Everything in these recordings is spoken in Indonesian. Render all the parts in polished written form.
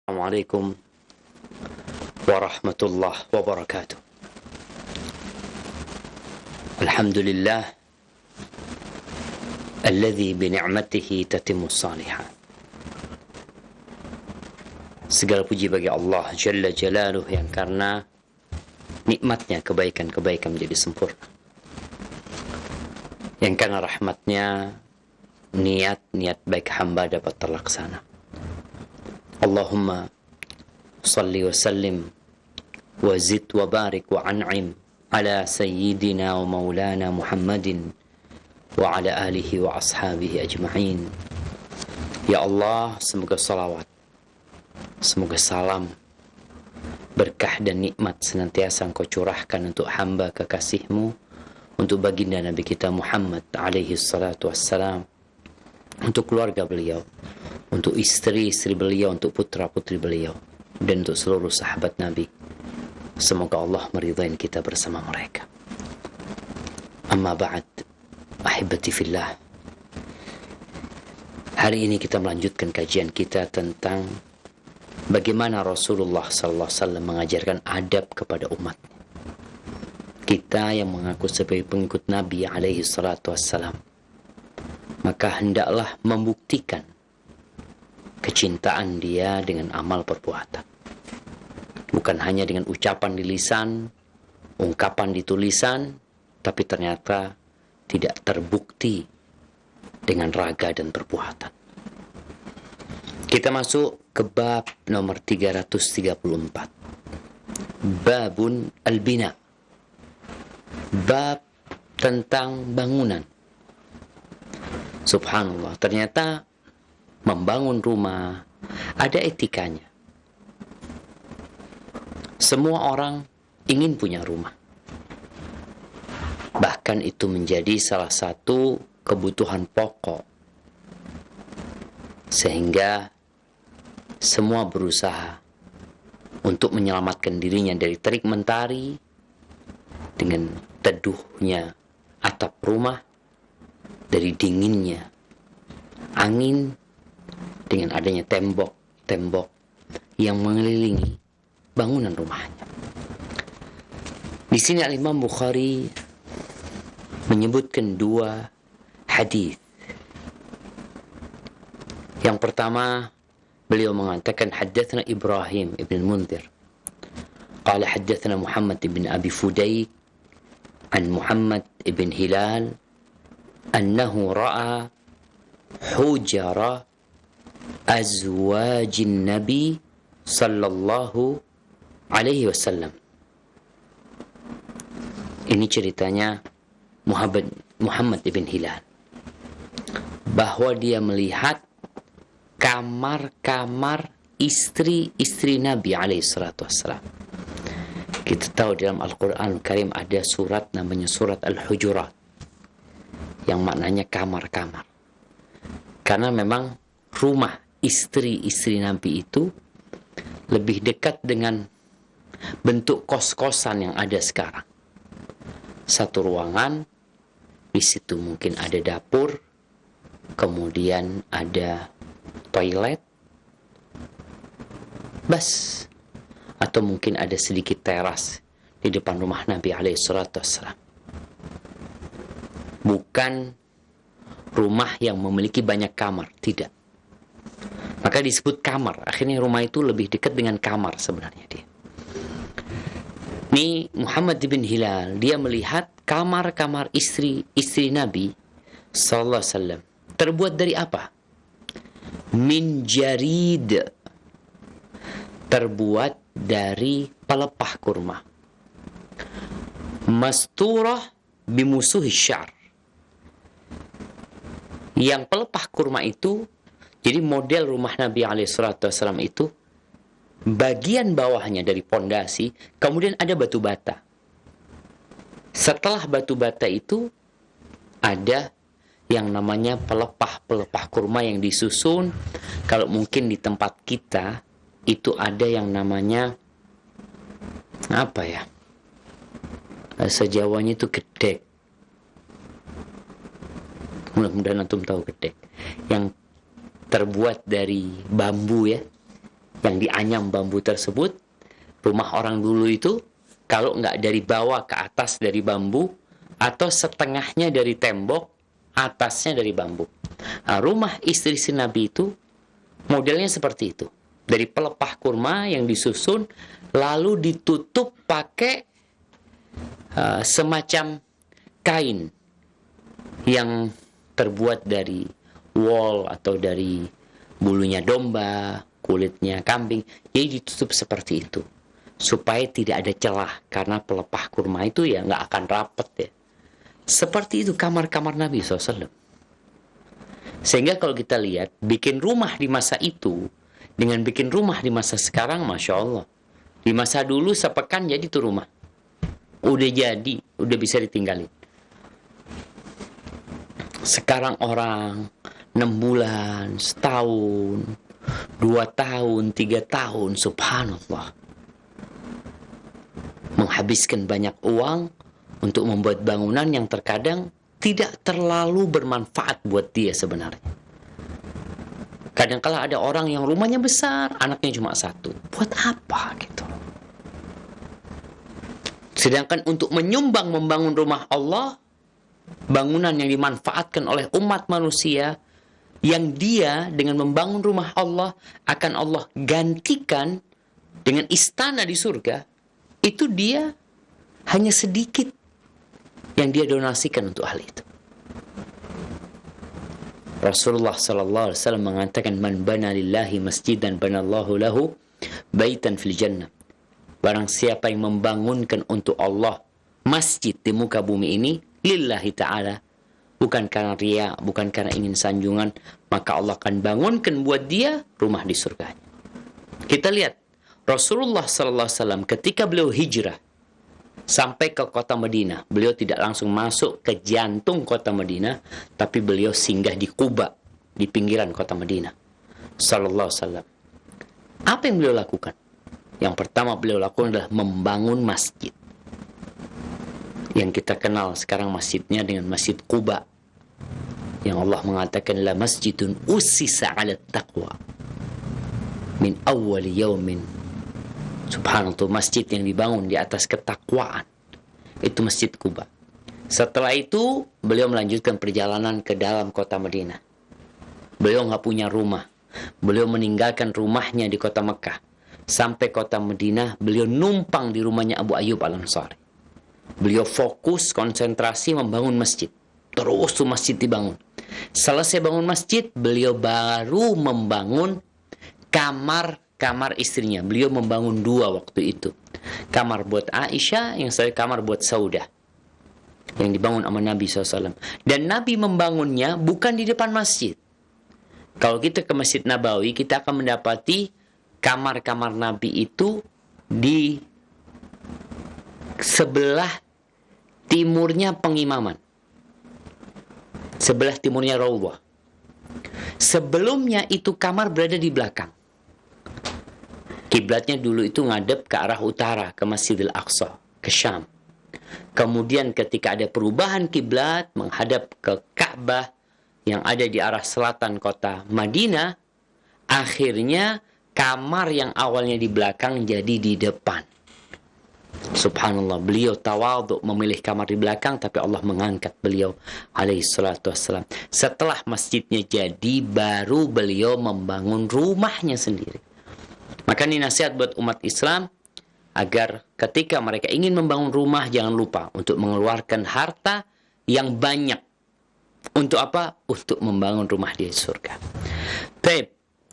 Assalamualaikum warahmatullahi wabarakatuh. Alhamdulillah alladzi bi ni'matihi tatimmus shalihat. Segala puji bagi Allah Jalla Jalaluh yang karena nikmatnya kebaikan-kebaikan menjadi sempurna. Yang karena rahmatnya niat-niat baik hamba dapat terlaksana. Allahumma salli wa sallim wa zid wa barik wa an'im ala sayyidina wa maulana Muhammadin wa ala alihi wa ashabihi ajma'in. Ya Allah, semoga salawat, semoga salam, berkah dan nikmat senantiasa Engkau curahkan untuk hamba kekasih-Mu, untuk baginda Nabi kita Muhammad alaihi salatu wassalam, untuk keluarga beliau, untuk istri-istri beliau, untuk putra-putri beliau, dan untuk seluruh sahabat Nabi. Semoga Allah meridai kita bersama mereka. Amma ba'd, ahibati fillah. Hari ini kita melanjutkan kajian kita tentang bagaimana Rasulullah SAW mengajarkan adab kepada umatnya. Kita yang mengaku sebagai pengikut Nabi alaihi salatu wassalam, maka hendaklah membuktikan kecintaan dia dengan amal perbuatan. Bukan hanya dengan ucapan di lisan, ungkapan di tulisan, tapi ternyata tidak terbukti dengan raga dan perbuatan. Kita masuk ke bab nomor 334. Babun al-bina. Bab tentang bangunan. Subhanallah, ternyata membangun rumah ada etikanya. Semua orang ingin punya rumah. Bahkan itu menjadi salah satu kebutuhan pokok. Sehingga semua berusaha untuk menyelamatkan dirinya dari terik mentari dengan teduhnya atap rumah, dari dinginnya angin, dengan adanya tembok-tembok yang mengelilingi bangunan rumahnya. Di sini Al-Imam Bukhari menyebutkan dua hadis. Yang pertama, beliau mengatakan haddatsana Ibrahim ibn Munzir qala haddatsana Muhammad ibn Abi Fudayk an Muhammad ibn Hilal annahu ra'a hujara azwajin Nabi sallallahu alaihi wasallam. Ini ceritanya Muhammad ibn Hilal, bahwa dia melihat kamar-kamar istri-istri Nabi alaihi salatu wassalam. Kita tahu dalam Al-Quran Al-Karim ada surat namanya surat Al-Hujurat, yang maknanya kamar-kamar. Karena memang rumah istri-istri Nabi itu lebih dekat dengan bentuk kos-kosan yang ada sekarang. Satu ruangan, di situ mungkin ada dapur, kemudian ada toilet, bas, atau mungkin ada sedikit teras di depan rumah Nabi alaihi salatu wassalam. Bukan rumah yang memiliki banyak kamar, tidak. Maka disebut kamar. Akhirnya rumah itu lebih dekat dengan kamar sebenarnya dia. Ini Muhammad bin Hilal, dia melihat kamar-kamar istri Nabi sallallahu alaihi wasallam terbuat dari apa? Min jarid, terbuat dari pelepah kurma. Masturah bimusuhi syar. Yang pelepah kurma itu, jadi model rumah Nabi SAW itu, bagian bawahnya dari pondasi, kemudian ada batu bata. Setelah batu bata itu, ada yang namanya pelepah kurma yang disusun. Kalau mungkin di tempat kita, itu ada yang namanya, apa ya, bahasa Jawanya itu gedek. Mudah-mudahan antum tahu gedek. Yang terbuat dari bambu ya, yang dianyam bambu tersebut. Rumah orang dulu itu kalau nggak dari bawah ke atas dari bambu, atau setengahnya dari tembok, atasnya dari bambu. Nah, rumah istri si Nabi itu modelnya seperti itu. Dari pelepah kurma yang disusun, lalu ditutup pakai semacam kain yang terbuat dari wool atau dari bulunya domba, kulitnya kambing. Jadi ditutup seperti itu, supaya tidak ada celah, karena pelepah kurma itu ya nggak akan rapet ya. Seperti itu kamar-kamar Nabi SAW. Sehingga kalau kita lihat, bikin rumah di masa itu dengan bikin rumah di masa sekarang, Masya Allah. Di masa dulu sepekan jadi tuh rumah. Udah jadi, udah bisa ditinggalin. Sekarang orang 6 bulan, setahun, 2 tahun, 3 tahun, subhanallah, menghabiskan banyak uang untuk membuat bangunan yang terkadang tidak terlalu bermanfaat buat dia sebenarnya. Kadang-kala ada orang yang rumahnya besar, anaknya cuma 1. Buat apa gitu? Sedangkan untuk menyumbang membangun rumah Allah, bangunan yang dimanfaatkan oleh umat manusia, yang dia dengan membangun rumah Allah akan Allah gantikan dengan istana di surga, itu dia hanya sedikit yang dia donasikan untuk hal itu. Rasulullah sallallahu alaihi wasallam mengatakan, man bana lillahi masjidan banallahu lahu baitan fil jannah. Barang siapa yang membangunkan untuk Allah masjid di muka bumi ini lillahi ta'ala, bukan karena riya, bukan karena ingin sanjungan, maka Allah akan bangunkan buat dia rumah di surga. Kita lihat Rasulullah sallallahu alaihi wasallam ketika beliau hijrah sampai ke kota Madinah, beliau tidak langsung masuk ke jantung kota Madinah, tapi beliau singgah di Quba, di pinggiran kota Madinah sallallahu alaihi wasallam. Apa yang beliau lakukan? Yang pertama beliau lakukan adalah membangun masjid, yang kita kenal sekarang masjidnya dengan Masjid Quba, yang Allah mengatakan la masjidun ussisa 'ala taqwa min awwal yaumin. Subhanallah, masjid yang dibangun di atas ketakwaan, itu Masjid Quba. Setelah itu beliau melanjutkan perjalanan ke dalam kota Madinah. Beliau nggak punya rumah, beliau meninggalkan rumahnya di kota Mekah. Sampai kota Madinah, beliau numpang di rumahnya Abu Ayyub Al-Ansari. Beliau fokus, konsentrasi membangun masjid. Terus tuh masjid dibangun. Selesai bangun masjid, beliau baru membangun kamar istrinya. Beliau membangun 2 waktu itu. Kamar buat Aisyah, yang satu kamar buat Saudah, yang dibangun sama Nabi SAW. Dan Nabi membangunnya bukan di depan masjid. Kalau kita ke Masjid Nabawi, kita akan mendapati kamar-kamar Nabi itu di sebelah timurnya pengimaman, sebelah timurnya Raudhah. Sebelumnya itu kamar berada di belakang. Kiblatnya dulu itu ngadep ke arah utara, ke Masjidil Aqsa, ke Syam. Kemudian ketika ada perubahan kiblat menghadap ke Ka'bah yang ada di arah selatan kota Madinah, akhirnya kamar yang awalnya di belakang jadi di depan. Subhanallah, beliau tawadhu memilih kamar di belakang, tapi Allah mengangkat beliau alaihi salatu wassalam. Setelah masjidnya jadi, baru beliau membangun rumahnya sendiri. Maka ini nasihat buat umat Islam, agar ketika mereka ingin membangun rumah, jangan lupa untuk mengeluarkan harta yang banyak. Untuk apa? Untuk membangun rumah di surga. Baik,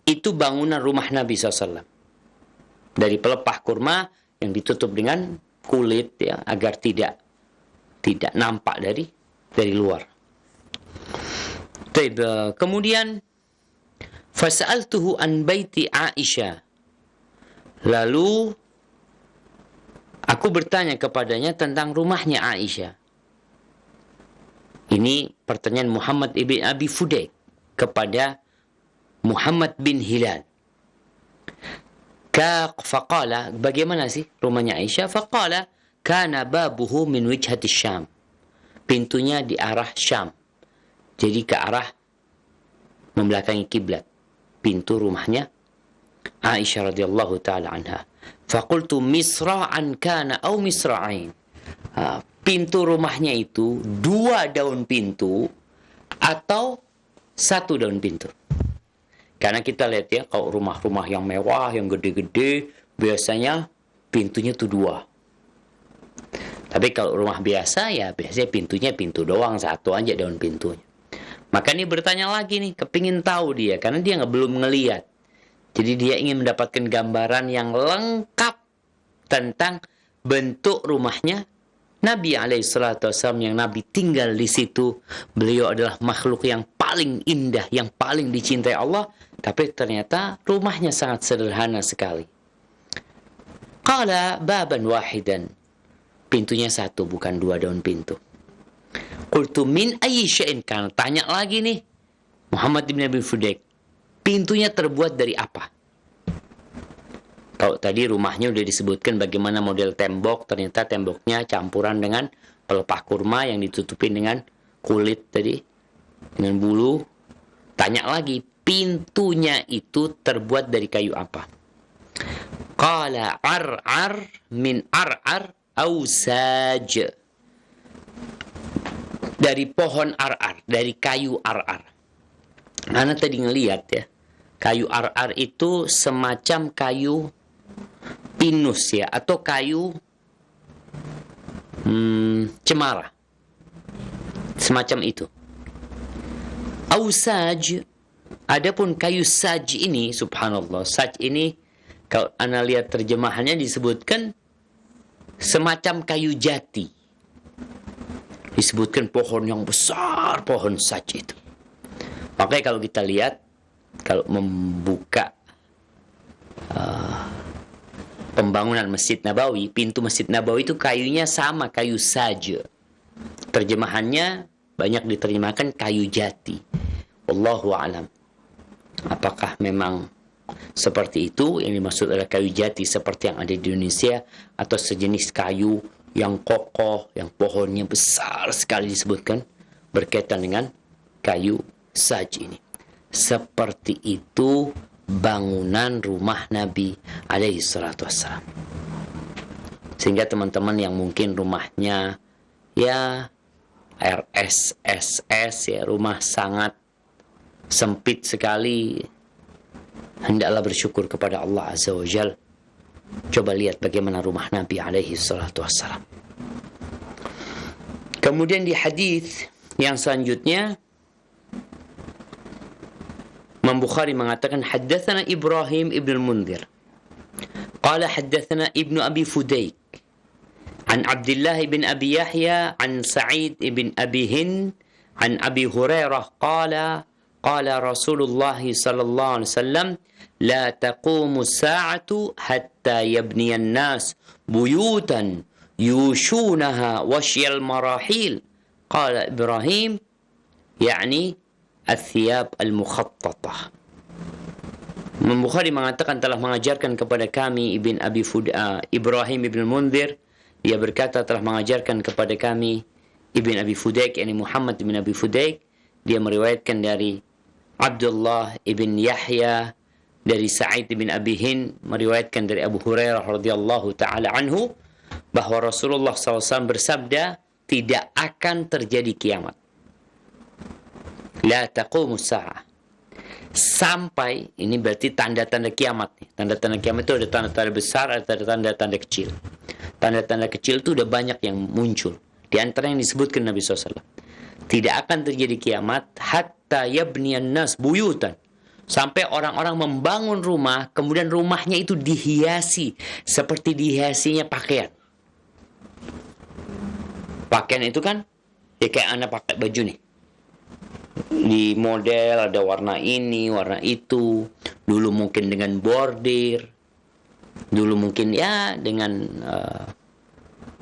itu bangunan rumah Nabi SAW. Dari pelepah kurma yang ditutup dengan kulit, ya, agar tidak nampak dari luar. Baik, kemudian fasa'altuhu an baiti Aisyah. Lalu aku bertanya kepadanya tentang rumahnya Aisyah. Ini pertanyaan Muhammad ibn Abi Fudayk kepada Muhammad bin Hilal. Faqala, bagaimana sih rumahnya Aisyah? Faqala, kana babuhu min wijhati Syam. Pintunya di arah Syam. Jadi ke arah membelakangi kiblat. Pintu rumahnya Aisyah radhiyallahu taala anha. Faqultu misra'an kana au misra'ain. Pintu rumahnya itu 2 daun pintu atau 1 daun pintu. Karena kita lihat ya, kalau rumah-rumah yang mewah, yang gede-gede, biasanya pintunya tuh 2. Tapi kalau rumah biasa ya biasanya pintunya pintu doang, 1 aja daun pintunya. Maka ini bertanya lagi nih, kepingin tahu dia, karena dia belum ngelihat. Jadi dia ingin mendapatkan gambaran yang lengkap tentang bentuk rumahnya Nabi SAW, yang Nabi tinggal di situ. Beliau adalah makhluk yang paling indah, yang paling dicintai Allah. Tapi ternyata rumahnya sangat sederhana sekali. Qala baban wahidan. Pintunya 1, bukan 2 daun pintu. Qultu min ayyi syai'in kan. Tanya lagi nih Muhammad bin Abi Fudaik. Pintunya terbuat dari apa? Kalau tadi rumahnya udah disebutkan bagaimana model tembok, ternyata temboknya campuran dengan pelepah kurma yang ditutupin dengan kulit tadi, dengan bulu. Tanya lagi, pintunya itu terbuat dari kayu apa? Qala ar'ar min ar'ar au saj. Dari pohon ar'ar, dari kayu ar'ar. Ana tadi ngelihat ya, kayu ar'ar itu semacam kayu pinus ya, atau kayu cemara, semacam itu. Ausaj, adapun kayu saj ini, subhanallah, saj ini kalau ana lihat terjemahannya disebutkan semacam kayu jati. Disebutkan pohon yang besar, pohon saj itu. Makanya kalau kita lihat, kalau membuka pembangunan Masjid Nabawi, pintu Masjid Nabawi itu kayunya sama, kayu saja. Terjemahannya banyak diterjemahkan kayu jati. Wallahu a'lam. Apakah memang seperti itu yang dimaksud adalah kayu jati seperti yang ada di Indonesia, atau sejenis kayu yang kokoh, yang pohonnya besar sekali disebutkan berkaitan dengan kayu saj ini. Seperti itu bangunan rumah Nabi alaihi salatu wassalam. Sehingga teman-teman yang mungkin rumahnya ya RSSS ya, rumah sangat sempit sekali, hendaklah bersyukur kepada Allah Azza wa Jal. Coba lihat bagaimana rumah Nabi alaihi salatu wassalam. Kemudian di hadis yang selanjutnya, Imam Bukhari mengatakan haddatsana Ibrahim ibn al-Mundhir qala haddatsana Ibnu Abi Fudaik an Abdullah ibn Abi Yahya an Sa'id ibn Abi Hind an Abi Hurairah qala qala Rasulullah sallallahu alaihi wasallam la taqumu as-sa'atu hatta yabniya an-nas buyutan yushunaha wasyal marahil. Qala Ibrahim yakni al-thiyab al-mukhattatah. Imam Bukhari mengatakan telah mengajarkan kepada kami Ibrahim ibn Mundhir. Dia berkata telah mengajarkan kepada kami Ibn Abi Fudaik, yakni Muhammad ibn Abi Fudaik. Dia meriwayatkan dari Abdullah ibn Yahya, dari Sa'id ibn Abi Hind, meriwayatkan dari Abu Hurairah radhiyallahu taala anhu bahwa Rasulullah SAW bersabda, tidak akan terjadi kiamat. La taqumu sa'ah. Sampai, ini berarti tanda-tanda kiamat. Tanda-tanda kiamat itu ada tanda-tanda besar, ada tanda-tanda kecil. Tanda-tanda kecil itu udah banyak yang muncul. Di antara yang disebutkan Nabi SAW. Tidak akan terjadi kiamat hatta yabniyan nas buyutan. Sampai orang-orang membangun rumah, kemudian rumahnya itu dihiasi seperti dihiasinya pakaian. Pakaian itu kan ya kayak anak pakai baju nih. Di model ada warna ini, warna itu. Dulu mungkin dengan bordir. Dulu mungkin ya dengan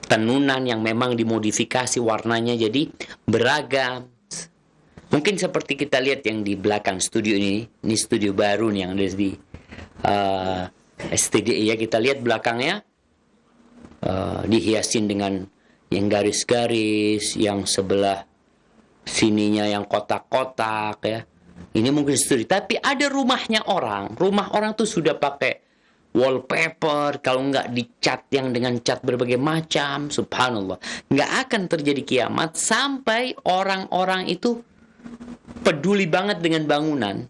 tenunan yang memang dimodifikasi warnanya jadi beragam. Mungkin seperti kita lihat yang di belakang studio ini studio baru nih yang ada di STDI ya. Kita lihat belakangnya dihiasin dengan yang garis-garis, yang sebelah sininya yang kotak-kotak ya. Ini mungkin studi, tapi ada rumah orang tuh sudah pakai wallpaper, kalau nggak dicat yang dengan cat berbagai macam, subhanallah. Nggak akan terjadi kiamat sampai orang-orang itu peduli banget dengan bangunan.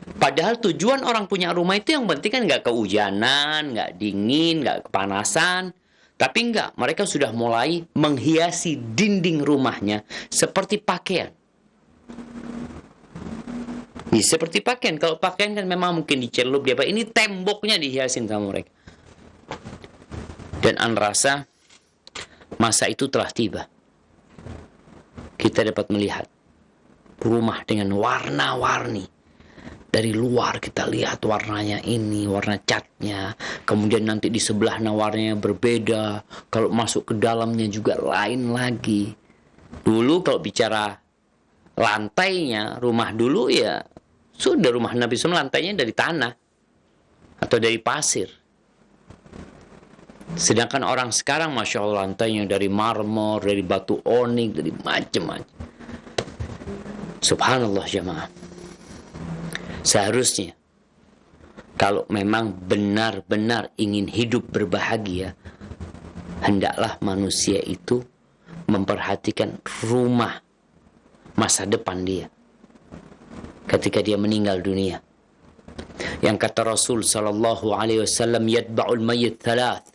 Padahal tujuan orang punya rumah itu yang penting kan nggak kehujanan, nggak dingin, nggak kepanasan. Tapi nggak, mereka sudah mulai menghiasi dinding rumahnya seperti pakaian. Ya, seperti pakaian. Kalau pakaian kan memang mungkin dicelup dia. Ini temboknya dihiasin sama mereka. Dan Anda rasa masa itu telah tiba. Kita dapat melihat rumah dengan warna-warni. Dari luar kita lihat warnanya ini, warna catnya. Kemudian nanti di sebelah warnanya berbeda. Kalau masuk ke dalamnya juga lain lagi. Dulu kalau bicara lantainya, rumah dulu ya sudah rumah Nabi SAW lantainya dari tanah atau dari pasir. Sedangkan orang sekarang Masya Allah lantainya dari marmor, dari batu onik, dari macam-macam. Subhanallah jemaah. Seharusnya kalau memang benar-benar ingin hidup berbahagia, hendaklah manusia itu memperhatikan rumah masa depan dia ketika dia meninggal dunia. Yang kata Rasul sallallahu alaihi wasallam, yatba'ul mayyit thalath.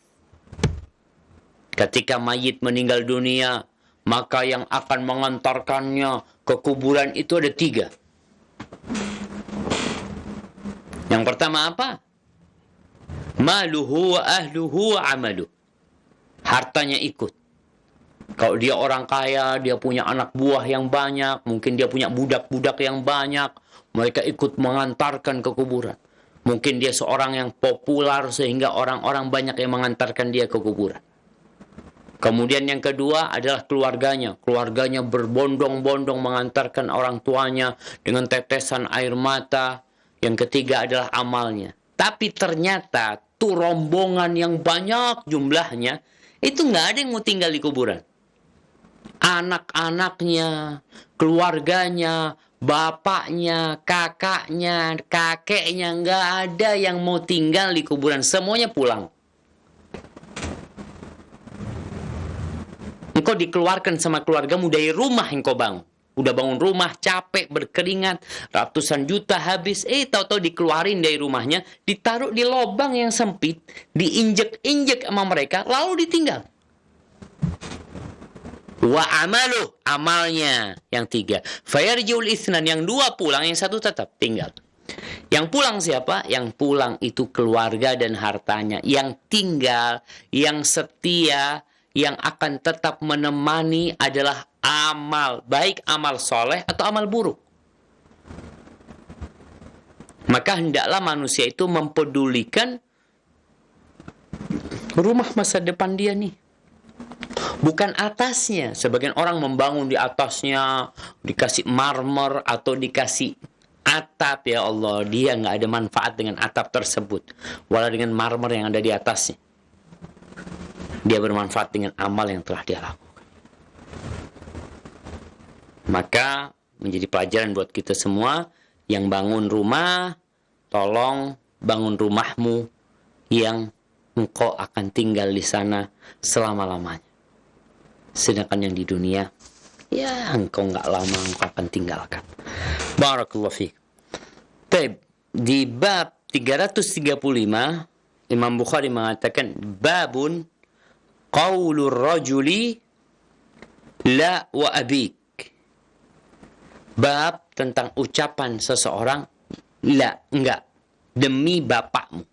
Ketika mayit meninggal dunia, maka yang akan mengantarkannya ke kuburan itu ada 3. Yang pertama apa? Maluhu wa ahluhu wa amaluh. Hartanya ikut. Kalau dia orang kaya, dia punya anak buah yang banyak, mungkin dia punya budak-budak yang banyak, mereka ikut mengantarkan ke kuburan. Mungkin dia seorang yang populer sehingga orang-orang banyak yang mengantarkan dia ke kuburan. Kemudian yang kedua adalah keluarganya. Keluarganya berbondong-bondong mengantarkan orang tuanya dengan tetesan air mata. Yang ketiga adalah amalnya. Tapi ternyata tuh rombongan yang banyak jumlahnya, itu nggak ada yang mau tinggal di kuburan. Anak-anaknya, keluarganya, bapaknya, kakaknya, kakeknya, nggak ada yang mau tinggal di kuburan. Semuanya pulang. Engkau dikeluarkan sama keluargamu dari rumah yang kau bangun. Udah bangun rumah, capek, berkeringat, ratusan juta habis. Tahu-tahu dikeluarin dari rumahnya, ditaruh di lubang yang sempit, diinjek-injek sama mereka, lalu ditinggal. Wa amaluh, amalnya yang 3. Fayarjiul itsnan, yang 2 pulang, yang 1 tetap tinggal. Yang pulang siapa? Yang pulang itu keluarga dan hartanya. Yang tinggal, yang setia, yang akan tetap menemani adalah amal, baik amal soleh atau amal buruk. Maka hendaklah manusia itu mempedulikan rumah masa depan dia nih. Bukan atasnya. Sebagian orang membangun di atasnya, dikasih marmer atau dikasih atap, ya Allah. Dia nggak ada manfaat dengan atap tersebut. Walau dengan marmer yang ada di atasnya. Dia bermanfaat dengan amal yang telah dia lakukan. Maka menjadi pelajaran buat kita semua yang bangun rumah, tolong bangun rumahmu yang engkau akan tinggal di sana selama-lamanya. Sedangkan yang di dunia, ya engkau nggak lama engkau akan tinggalkan. Barakallahu fiik. Baik, di bab 335 Imam Bukhari mengatakan babun qaulur rajuli la wa abik. Bab tentang ucapan seseorang la, enggak, demi bapakmu.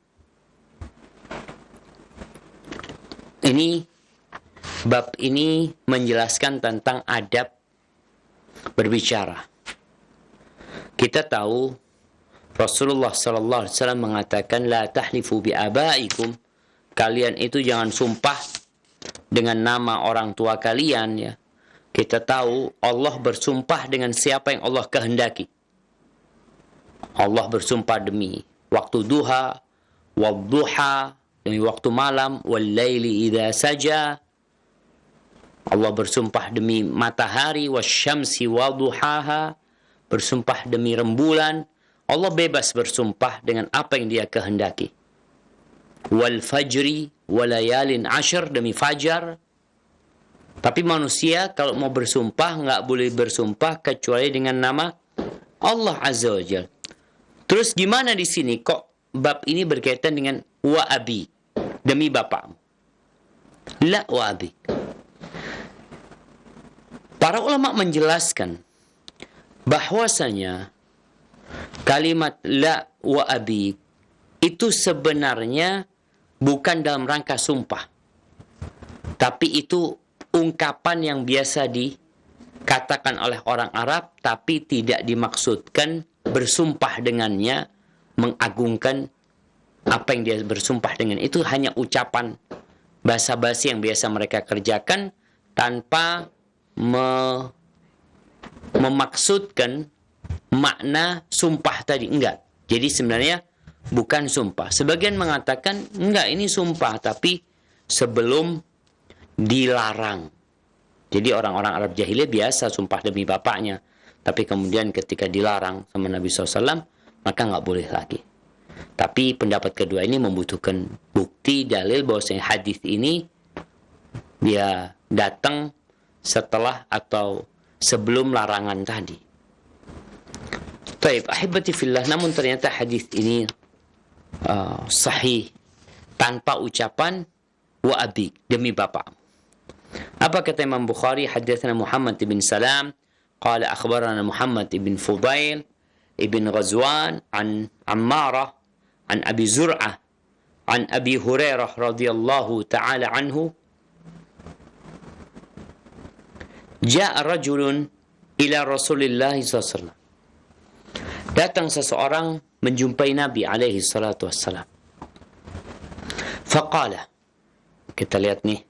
Bab ini menjelaskan tentang adab berbicara. Kita tahu Rasulullah sallallahu alaihi wasallam mengatakan la tahlifu bi abaikum. Kalian itu jangan sumpah dengan nama orang tua kalian, ya. Kita tahu Allah bersumpah dengan siapa yang Allah kehendaki. Allah bersumpah demi waktu duha, wadduha, demi waktu malam, wal laili idza saja. Allah bersumpah demi matahari, wasyamsi wadduhaha, bersumpah demi rembulan. Allah bebas bersumpah dengan apa yang dia kehendaki. Wal fajri walayalin ashar, demi fajar. Tapi manusia kalau mau bersumpah nggak boleh bersumpah kecuali dengan nama Allah Azza wa Jalla. Terus gimana di sini kok bab ini berkaitan dengan wa abi, demi bapakmu? La wa abi. Para ulama menjelaskan bahwasanya kalimat la wa abi itu sebenarnya bukan dalam rangka sumpah. Tapi itu ungkapan yang biasa dikatakan oleh orang Arab, tapi tidak dimaksudkan bersumpah dengannya, mengagungkan apa yang dia bersumpah dengan itu. Hanya ucapan basa-basi yang biasa mereka kerjakan tanpa memaksudkan makna sumpah tadi. Enggak. Jadi sebenarnya bukan sumpah. Sebagian mengatakan enggak, ini sumpah, tapi sebelum dilarang. Jadi orang-orang Arab jahiliyah biasa sumpah demi bapaknya, tapi kemudian ketika dilarang sama Nabi SAW, maka nggak boleh lagi. Tapi pendapat kedua ini membutuhkan bukti, dalil bahwasanya hadis ini dia datang setelah atau sebelum larangan tadi. Taib, ahibati fillah, namun ternyata hadis ini sahih tanpa ucapan wa abi, demi bapak. Apa kata Imam Bukhari? Hadatsana Muhammad bin Salam qala akhbarana Muhammad bin Fudail ibn Ghazwan an Ammarah an Abi Zur'ah an Abi Hurairah radhiyallahu ta'ala anhu ja'a rajulun ila Rasulillah SAW. Datang seseorang menjumpai Nabi alaihi salatu wassalam. Faqala, kita lihat nih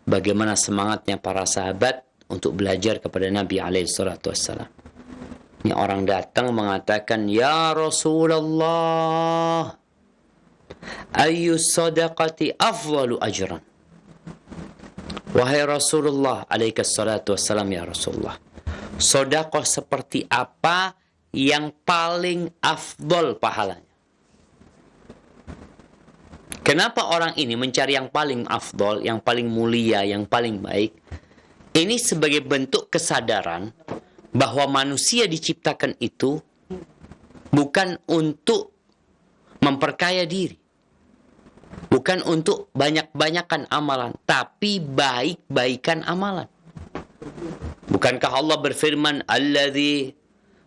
bagaimana semangatnya para sahabat untuk belajar kepada Nabi alaihi salatu wassalam. Ini orang datang mengatakan, ya Rasulullah, ayyu sadaqati afdalu ajran. Wahai Rasulullah alaihi salatu wassalam, ya Rasulullah, sedekah seperti apa yang paling afdol pahalanya? Kenapa orang ini mencari yang paling afdol, yang paling mulia, yang paling baik? Ini sebagai bentuk kesadaran bahwa manusia diciptakan itu bukan untuk memperkaya diri, bukan untuk banyak-banyakan amalan, tapi baik-baikan amalan. Bukankah Allah berfirman, Alladzi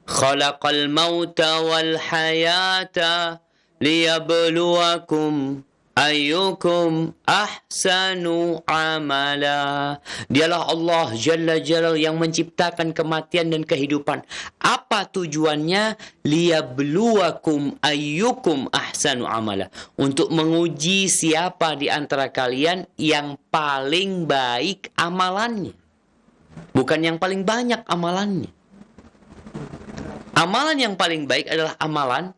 khalaqal mauta wal hayata liyabluwakum ayyukum ahsanu amala. Dialah Allah Jalla Jalal yang menciptakan kematian dan kehidupan. Apa tujuannya? Liyabluwakum ayyukum ahsanu amala. Untuk menguji siapa di antara kalian yang paling baik amalannya. Bukan yang paling banyak amalannya. Amalan yang paling baik adalah amalan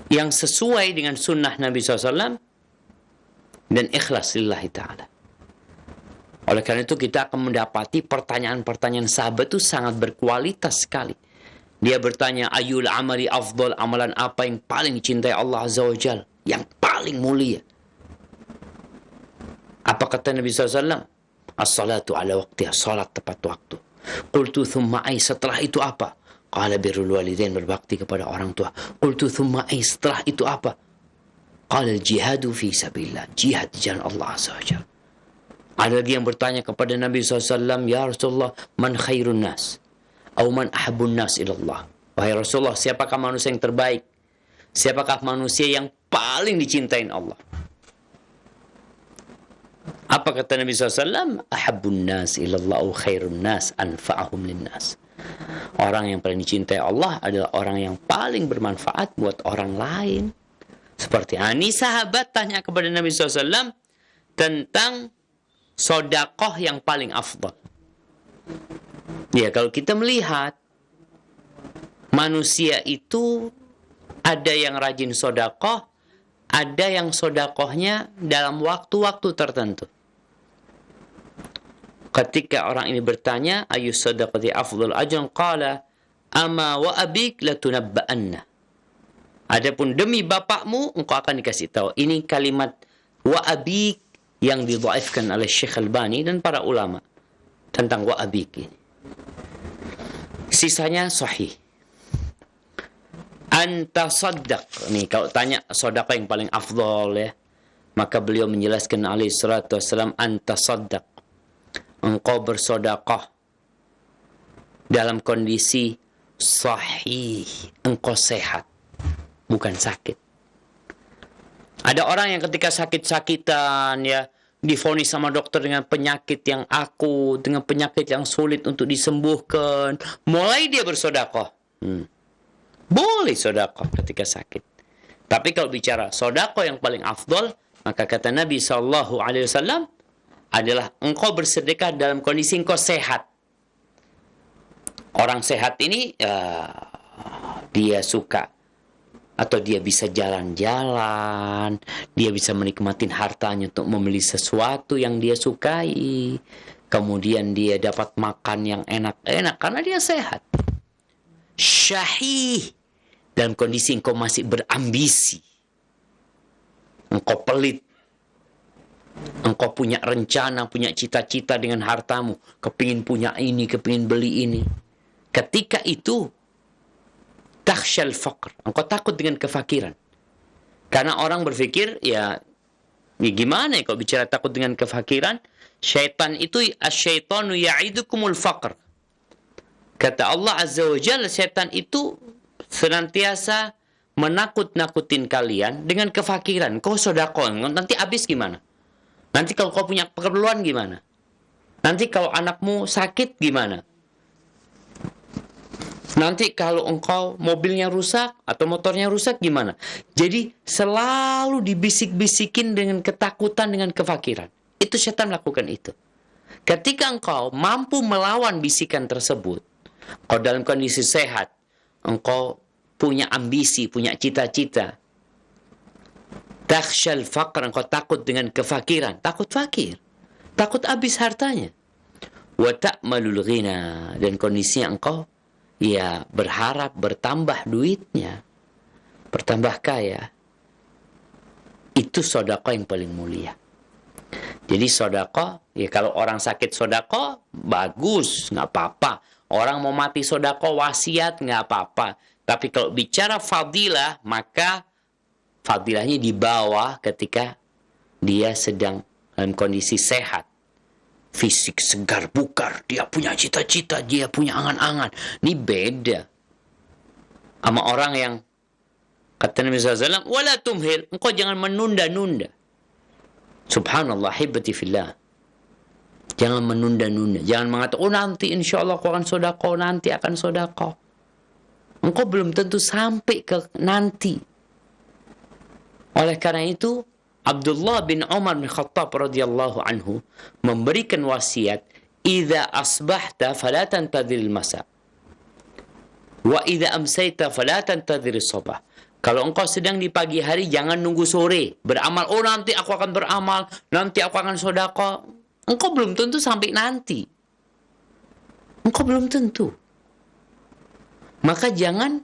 yang sesuai dengan sunnah Nabi SAW dan ikhlas lillahi ta'ala. Oleh karena itu kita akan mendapati pertanyaan-pertanyaan sahabat itu sangat berkualitas sekali. Dia bertanya, ayul amali afdal, amalan apa yang paling dicintai Allah Azza wa Jal, yang paling mulia? Apa kata Nabi SAW? As-salatu ala waqtiha, salat tepat waktu. Qultu thumma ay, setelah itu apa? Qala birrul walidain, berbakti kepada orang tua. Qultu thumma ay, setelah itu apa? Qala al-jihadu fi sabilillah, jihad di jalan Allah Azza wa Jalla. Ada lagi yang bertanya kepada Nabi SAW, ya Rasulullah, man khairun nas? Atau man ahabun nas ilallah? Wahai Rasulullah, siapakah manusia yang terbaik? Siapakah manusia yang paling dicintain Allah? Apa kata Nabi SAW? Ahabun nas ilallah au khairun nas anfa'ahum linnas. Orang yang paling dicintai Allah adalah orang yang paling bermanfaat buat orang lain. Seperti ini sahabat tanya kepada Nabi SAW tentang sodakoh yang paling afdal. Ya, kalau kita melihat manusia itu ada yang rajin sodakoh, ada yang sodakohnya dalam waktu-waktu tertentu. Ketika orang ini bertanya, ayu sadaqati afdal ajran, qala ama wa abik latunabba'anna. Adapun demi bapakmu engkau akan dikasih tahu. Ini kalimat wa abik yang didhaifkan oleh Syekh Albani dan para ulama tentang wa abik ini. Sisanya sahih. Anta saddaq. Nih kalau tanya sedekah yang paling afdal ya, maka beliau menjelaskan alaihi salatu wassalam, anta saddaq. Engkau bersedekah dalam kondisi sahih, engkau sehat, bukan sakit. Ada orang yang ketika sakit-sakitan ya, divonis sama dokter dengan penyakit yang akut, dengan penyakit yang sulit untuk disembuhkan, mulai dia bersedekah. Boleh sedekah ketika sakit. Tapi kalau bicara sedekah yang paling afdal, maka kata Nabi SAW adalah engkau bersedekah dalam kondisi engkau sehat. Orang sehat ini dia suka atau dia bisa jalan-jalan, dia bisa menikmati hartanya untuk membeli sesuatu yang dia sukai, kemudian dia dapat makan yang enak-enak karena dia sehat. Syahih dalam kondisi engkau masih berambisi, engkau pelit, engkau punya rencana, punya cita-cita dengan hartamu, kepingin punya ini, kepingin beli ini. Ketika itu takhsyal faqr, engkau takut dengan kefakiran. Karena orang berpikir ya gimana ya kalau bicara takut dengan kefakiran? Syaitan itu asyaitanu ya'idukumul faqr. Kata Allah Azza wa Jalla, syaitan itu senantiasa menakut-nakutin kalian dengan kefakiran. Kau sedekah, nanti habis gimana? Nanti kalau kau punya keperluan gimana? Nanti kalau anakmu sakit gimana? Nanti kalau engkau mobilnya rusak atau motornya rusak gimana? Jadi selalu dibisik-bisikin dengan ketakutan, dengan kefakiran. Itu syaitan lakukan itu. Ketika engkau mampu melawan bisikan tersebut, engkau dalam kondisi sehat, engkau punya ambisi, punya cita-cita, takhsyal faqr, engkau takut dengan kefakiran, takut fakir, takut habis hartanya. Wa ta'malul ghina, dan kondisinya engkau ya berharap bertambah duitnya, bertambah kaya. Itu sedekah yang paling mulia. Jadi sedekah, ya kalau orang sakit sedekah bagus, nggak apa-apa. Orang mau mati sedekah wasiat nggak apa-apa. Tapi kalau bicara fadilah, maka fadilahnya di bawah ketika dia sedang dalam kondisi sehat, fisik segar bugar, dia punya cita-cita, dia punya angan-angan. Ini beda sama orang yang kata Nabi SAW, wala tumhil, engkau jangan menunda-nunda. Subhanallah, hibati fillah. Jangan menunda-nunda. Jangan mengatakan, oh nanti insya Allah aku akan sedekah, nanti akan sedekah. Engkau belum tentu sampai ke nanti. Oleh karena itu, Abdullah bin Umar bin Khattab radhiyallahu anhu memberikan wasiat, "Idza asbahta fala tantadhir al-masa. Wa idza amsayta fala tantadhir as-sabah." Kalau engkau sedang di pagi hari, jangan nunggu sore beramal. Oh nanti aku akan beramal, nanti aku akan sedekah. Engkau belum tentu sampai nanti. Engkau belum tentu. Maka jangan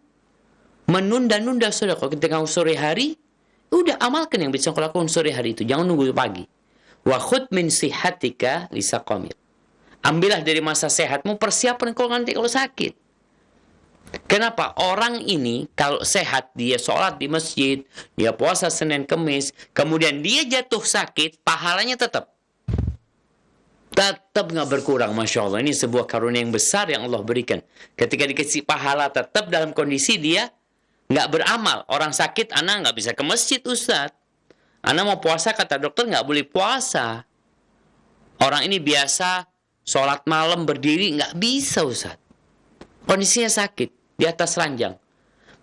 menunda-nunda sedekah. Ketika sore hari, udah amalkan yang bisa kau lakukan sore hari itu. Jangan nunggu pagi. Wa khudh min sihatika lisaqamik. Ambillah dari masa sehatmu, persiapan kau nanti kalau sakit. Kenapa? Orang ini kalau sehat, dia sholat di masjid, dia puasa Senin Kemis, kemudian dia jatuh sakit, pahalanya tetap nggak berkurang. Masya Allah, ini sebuah karunia yang besar yang Allah berikan. Ketika dikasih pahala tetap dalam kondisi dia nggak beramal. Orang sakit, anak nggak bisa ke masjid, Ustaz. Anak mau puasa, kata dokter nggak boleh puasa. Orang ini biasa sholat malam berdiri, nggak bisa, Ustaz. Kondisinya sakit di atas ranjang,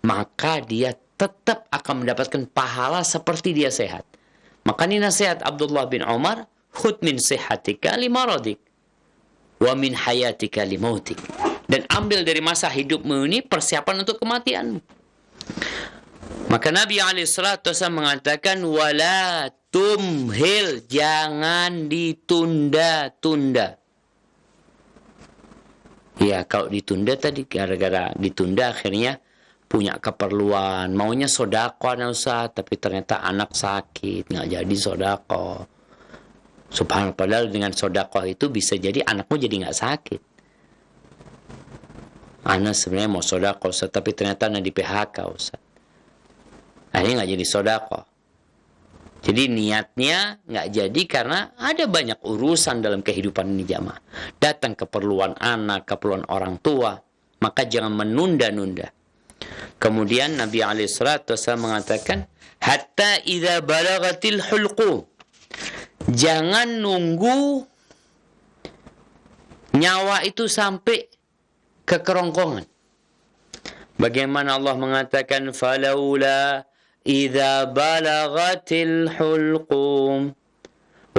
maka dia tetap akan mendapatkan pahala seperti dia sehat. Maka ini nasihat Abdullah bin Umar, khud min sihatika li maradik wa min hayatika li mautik. Dan ambil dari masa hidupmu ini persiapan untuk kematianmu. Maka Nabi SAW mengatakan, wala tumhil, jangan ditunda-tunda. Ya, kalau ditunda tadi, gara-gara ditunda akhirnya punya keperluan. Maunya sodako anak Ustaz, tapi ternyata anak sakit, nggak jadi sodako. Subhanallah, padahal dengan sodako itu bisa jadi anakmu jadi nggak sakit. Anak sebenarnya mau sodako Ustaz, tapi ternyata anak di PHK Ustaz. Akhirnya nggak jadi sodako. Jadi niatnya nggak jadi karena ada banyak urusan dalam kehidupan ini jamaah. Datang keperluan anak, keperluan orang tua, maka jangan menunda-nunda. Kemudian Nabi SAW mengatakan, hatta idza balagatil hulqum. Jangan nunggu nyawa itu sampai ke kerongkongan. Bagaimana Allah mengatakan, falaula idza balagatil hulqum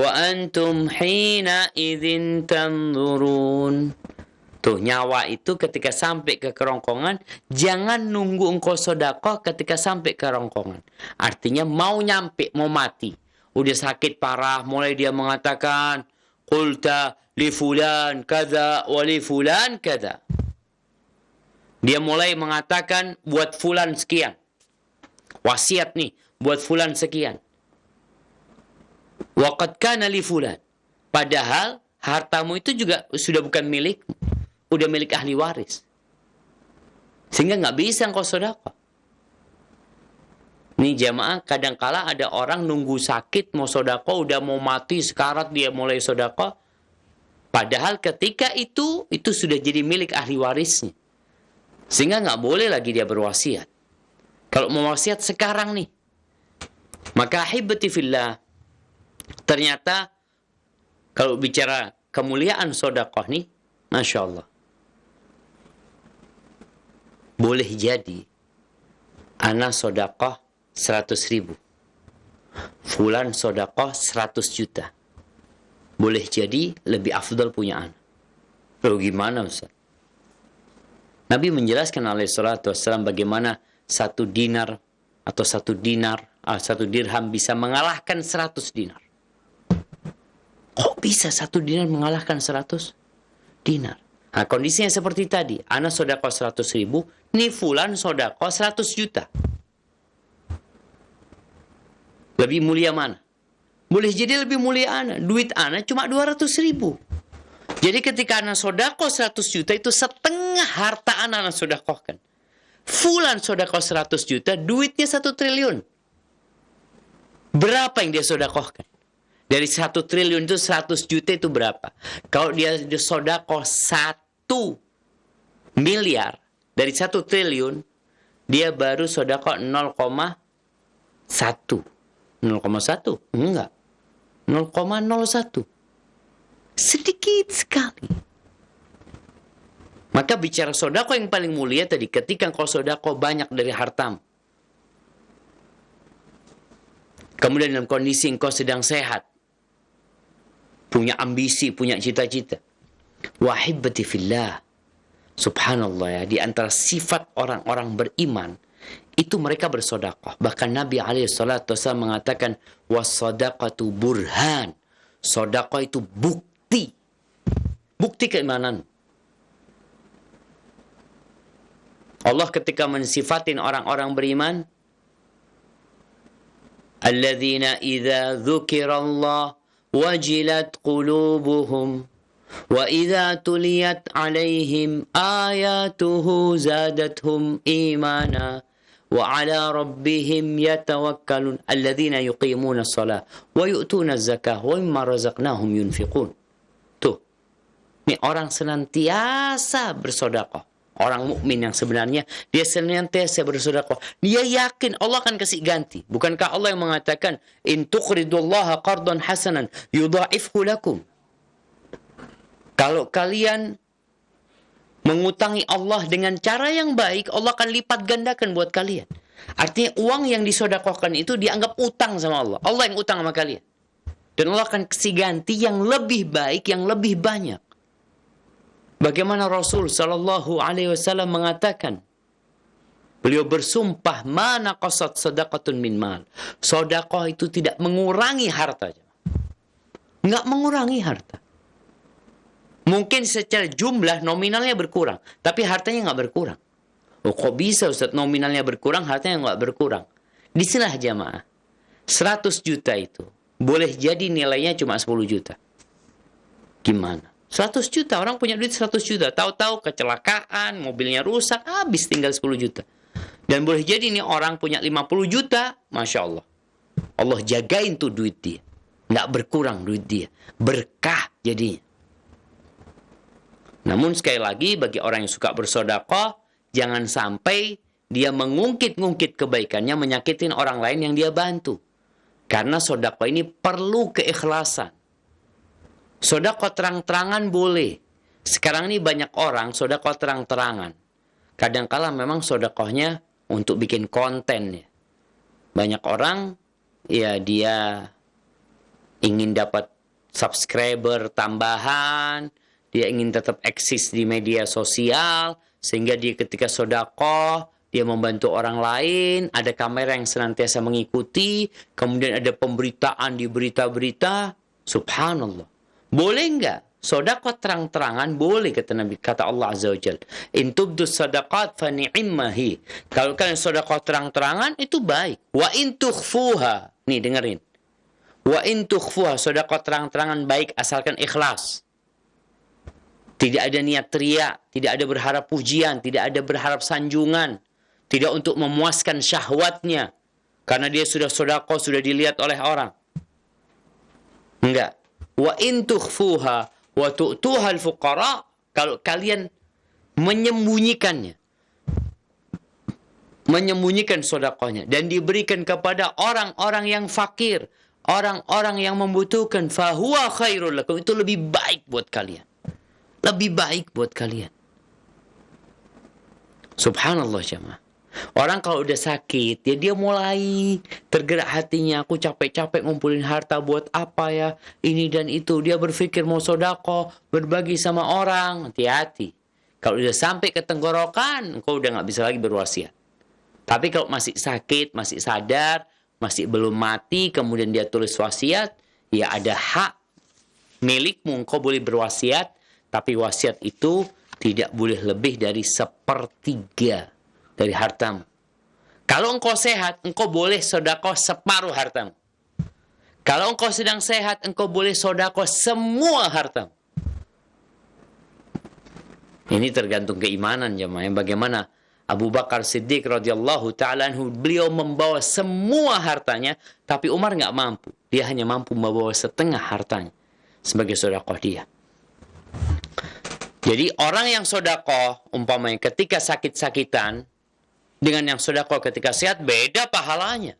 wa antum hina idzin tanzurun. Tuh, nyawa itu ketika sampai ke kerongkongan, jangan nunggu engkau sedekah ketika sampai ke kerongkongan. Artinya mau nyampe, mau mati. Udah sakit parah, mulai dia mengatakan, qulta li fulan kada wa li fulan kada. Dia mulai mengatakan buat fulan sekian. Wasiat nih, buat fulan sekian. Wa qad kana li fulan. Padahal hartamu itu juga sudah bukan milikmu. Udah milik ahli waris. Sehingga nggak bisa engkau sedekah. Nih jamaah, kadangkala ada orang nunggu sakit mau sedekah, udah mau mati sekarat dia mulai sedekah. Padahal ketika itu sudah jadi milik ahli warisnya. Sehingga nggak boleh lagi dia berwasiat. Kalau mau wasiat sekarang nih, maka ahibati fillah, ternyata kalau bicara kemuliaan sedekah nih, Masya Allah, boleh jadi ana sedekah 100.000, fulan sedekah 100 juta. Boleh jadi lebih afdal punya anak. Lalu gimana Ustaz? Nabi menjelaskan alaihi salatu wassalam bagaimana satu dinar atau satu dirham bisa mengalahkan 100 dinar. Kok bisa satu dinar mengalahkan 100 dinar? Nah, kondisinya seperti tadi. Ana sedekah 100.000, nih fulan sedekah 100 juta. Lebih mulia mana? Boleh jadi lebih mulia ana. Duit ana cuma 200.000. Jadi ketika ana sedekah 100 juta itu setengah harta ana sedekahkan. Fulan sedekah 100 juta, duitnya 1 triliun. Berapa yang dia sedekahkan? Dari 1 triliun itu 100 juta itu berapa? Kalau dia sedekah 1 miliar dari 1 triliun, dia baru sedekah 0,1. 0,1? Enggak. 0,01. Sedikit sekali. Maka bicara sedekah yang paling mulia tadi, ketika engkau sedekah banyak dari hartamu. Kemudian dalam kondisi engkau sedang sehat, punya ambisi, punya cita-cita. Wahibati fillah. Subhanallah ya, di antara sifat orang-orang beriman, itu mereka bersedekah. Bahkan Nabi SAW mengatakan, was-sadaqatu burhan. Sedekah itu bukti. Bukti keimanan. Allah ketika mensifatin orang-orang beriman, alladzina idza dzukirallah wajilat qulubuhum wa idza tuliyat alaihim ayatuhu zadatuhum imana wa ala rabbihim yatawakkalun alladzina yuqimuna shalah wa yu'tuna zakah wa mimma razaqnahum yunfiqun. Tuh. Ini orang senantiasa bersedekah. Orang mukmin yang sebenarnya dia senantiasa bersedekah. Dia yakin Allah akan kasih ganti. Bukankah Allah yang mengatakan, "In tuqridullaha qardan hasanan yudha'ifhu lakum." Kalau kalian mengutangi Allah dengan cara yang baik, Allah akan lipat gandakan buat kalian. Artinya uang yang disedekahkan itu dianggap utang sama Allah. Allah yang utang sama kalian. Dan Allah akan kasih ganti yang lebih baik, yang lebih banyak. Bagaimana Rasul sallallahu alaihi wasallam mengatakan, beliau bersumpah, mana qasat sadaqatun min mal. Sedekah itu tidak mengurangi harta. Enggak mengurangi harta. Mungkin secara jumlah nominalnya berkurang, tapi hartanya nggak berkurang. Oh, kok bisa Ustaz nominalnya berkurang, hartanya nggak berkurang? Disinilah jamaah. 100 juta itu boleh jadi nilainya cuma 10 juta. Gimana? 100 juta, orang punya duit 100 juta. Tahu-tahu kecelakaan, mobilnya rusak, habis tinggal 10 juta. Dan boleh jadi nih orang punya 50 juta, Masya Allah. Allah jagain tuh duit dia. Nggak berkurang duit dia. Berkah jadinya. Namun sekali lagi bagi orang yang suka bersedekah, jangan sampai dia mengungkit-ungkit kebaikannya, menyakitin orang lain yang dia bantu. Karena sedekah ini perlu keikhlasan. Sedekah terang-terangan boleh. Sekarang ini banyak orang sedekah terang-terangan. Kadang-kala memang sedekahnya untuk bikin konten ya. Banyak orang ya dia ingin dapat subscriber tambahan, dia ingin tetap eksis di media sosial, sehingga dia ketika sedekah, dia membantu orang lain, ada kamera yang senantiasa mengikuti, kemudian ada pemberitaan di berita-berita, subhanallah. Boleh enggak? Sedekah terang-terangan boleh, kata Nabi, kata Allah Azza wa Jalla. In tubdus sadaqat fa ni'immahi. Kalau kalian sedekah terang-terangan itu baik. Wa in tukhfuha. Nih dengerin. Wa in tukhfuha, sedekah terang-terangan baik asalkan ikhlas. Tidak ada niat teriak, tidak ada berharap pujian, tidak ada berharap sanjungan, tidak untuk memuaskan syahwatnya karena dia sudah sedekah, sudah dilihat oleh orang. Enggak. Wa in tukhfuha wa tu'tuha al-fuqara, kalau kalian menyembunyikannya, menyembunyikan sedekahnya dan diberikan kepada orang-orang yang fakir, orang-orang yang membutuhkan, fahuwa khairul lakum, itu lebih baik buat kalian. Lebih baik buat kalian. Subhanallah jemaah. Orang kalau udah sakit, ya dia mulai tergerak hatinya. Aku capek-capek ngumpulin harta buat apa ya? Ini dan itu. Dia berpikir mau sedekah, berbagi sama orang. Hati-hati. Kalau udah sampai ke tenggorokan, engkau udah nggak bisa lagi berwasiat. Tapi kalau masih sakit, masih sadar, masih belum mati, kemudian dia tulis wasiat, ya ada hak milikmu, engkau boleh berwasiat. Tapi wasiat itu tidak boleh lebih dari 1/3 dari hartamu. Kalau engkau sehat, engkau boleh sedekah separuh hartamu. Kalau engkau sedang sehat, engkau boleh sedekah semua hartamu. Ini tergantung keimanan jemaah. Bagaimana Abu Bakar Siddiq radhiyallahu ta'ala anhu, beliau membawa semua hartanya, tapi Umar nggak mampu. Dia hanya mampu membawa setengah hartanya sebagai sedekah dia. Jadi orang yang sedekah umpamanya ketika sakit-sakitan dengan yang sedekah ketika sehat, beda pahalanya.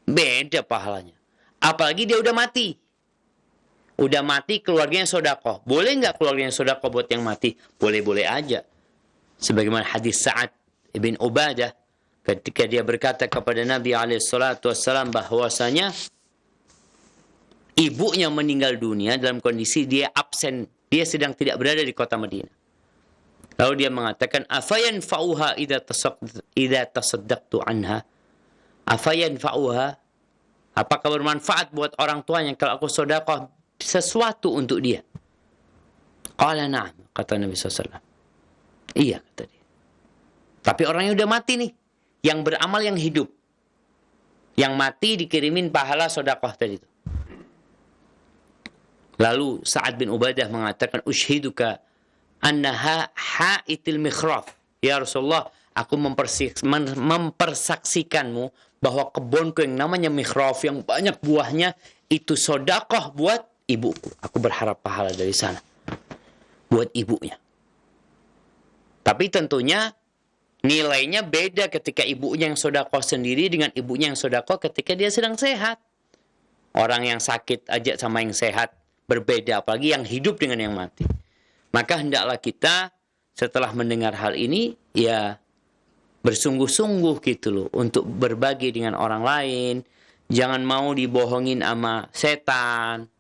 Beda pahalanya. Apalagi dia udah mati. Udah mati keluarganya sedekah. Boleh nggak keluarganya sedekah buat yang mati? Boleh-boleh aja. Sebagaimana hadis Sa'ad ibn Ubadah ketika dia berkata kepada Nabi SAW bahwasanya ibunya meninggal dunia dalam kondisi dia absen. Dia sedang tidak berada di kota Madinah. Lalu dia mengatakan, afayan fa'uha idza tasaddaqtu anha. Afayan fa'uha, apakah bermanfaat buat orang tuanya kalau aku sedekah sesuatu untuk dia? Qala na'am, kata Nabi SAW. Iya, kata dia. Tapi orangnya udah mati nih. Yang beramal yang hidup. Yang mati dikirimin pahala sedekah tadi itu. Lalu Sa'ad bin Ubadah mengatakan, ushiduka annaha ha'itil mikhraf. Ya Rasulullah, aku mempersaksikanmu bahwa kebunku yang namanya mikhraf, yang banyak buahnya, itu sedekah buat ibuku. Aku berharap pahala dari sana. Buat ibunya. Tapi tentunya nilainya beda ketika ibunya yang sedekah sendiri dengan ibunya yang sedekah ketika dia sedang sehat. Orang yang sakit aja sama yang sehat berbeda, apalagi yang hidup dengan yang mati. Maka hendaklah kita setelah mendengar hal ini ya bersungguh-sungguh gitu loh untuk berbagi dengan orang lain. Jangan mau dibohongin sama setan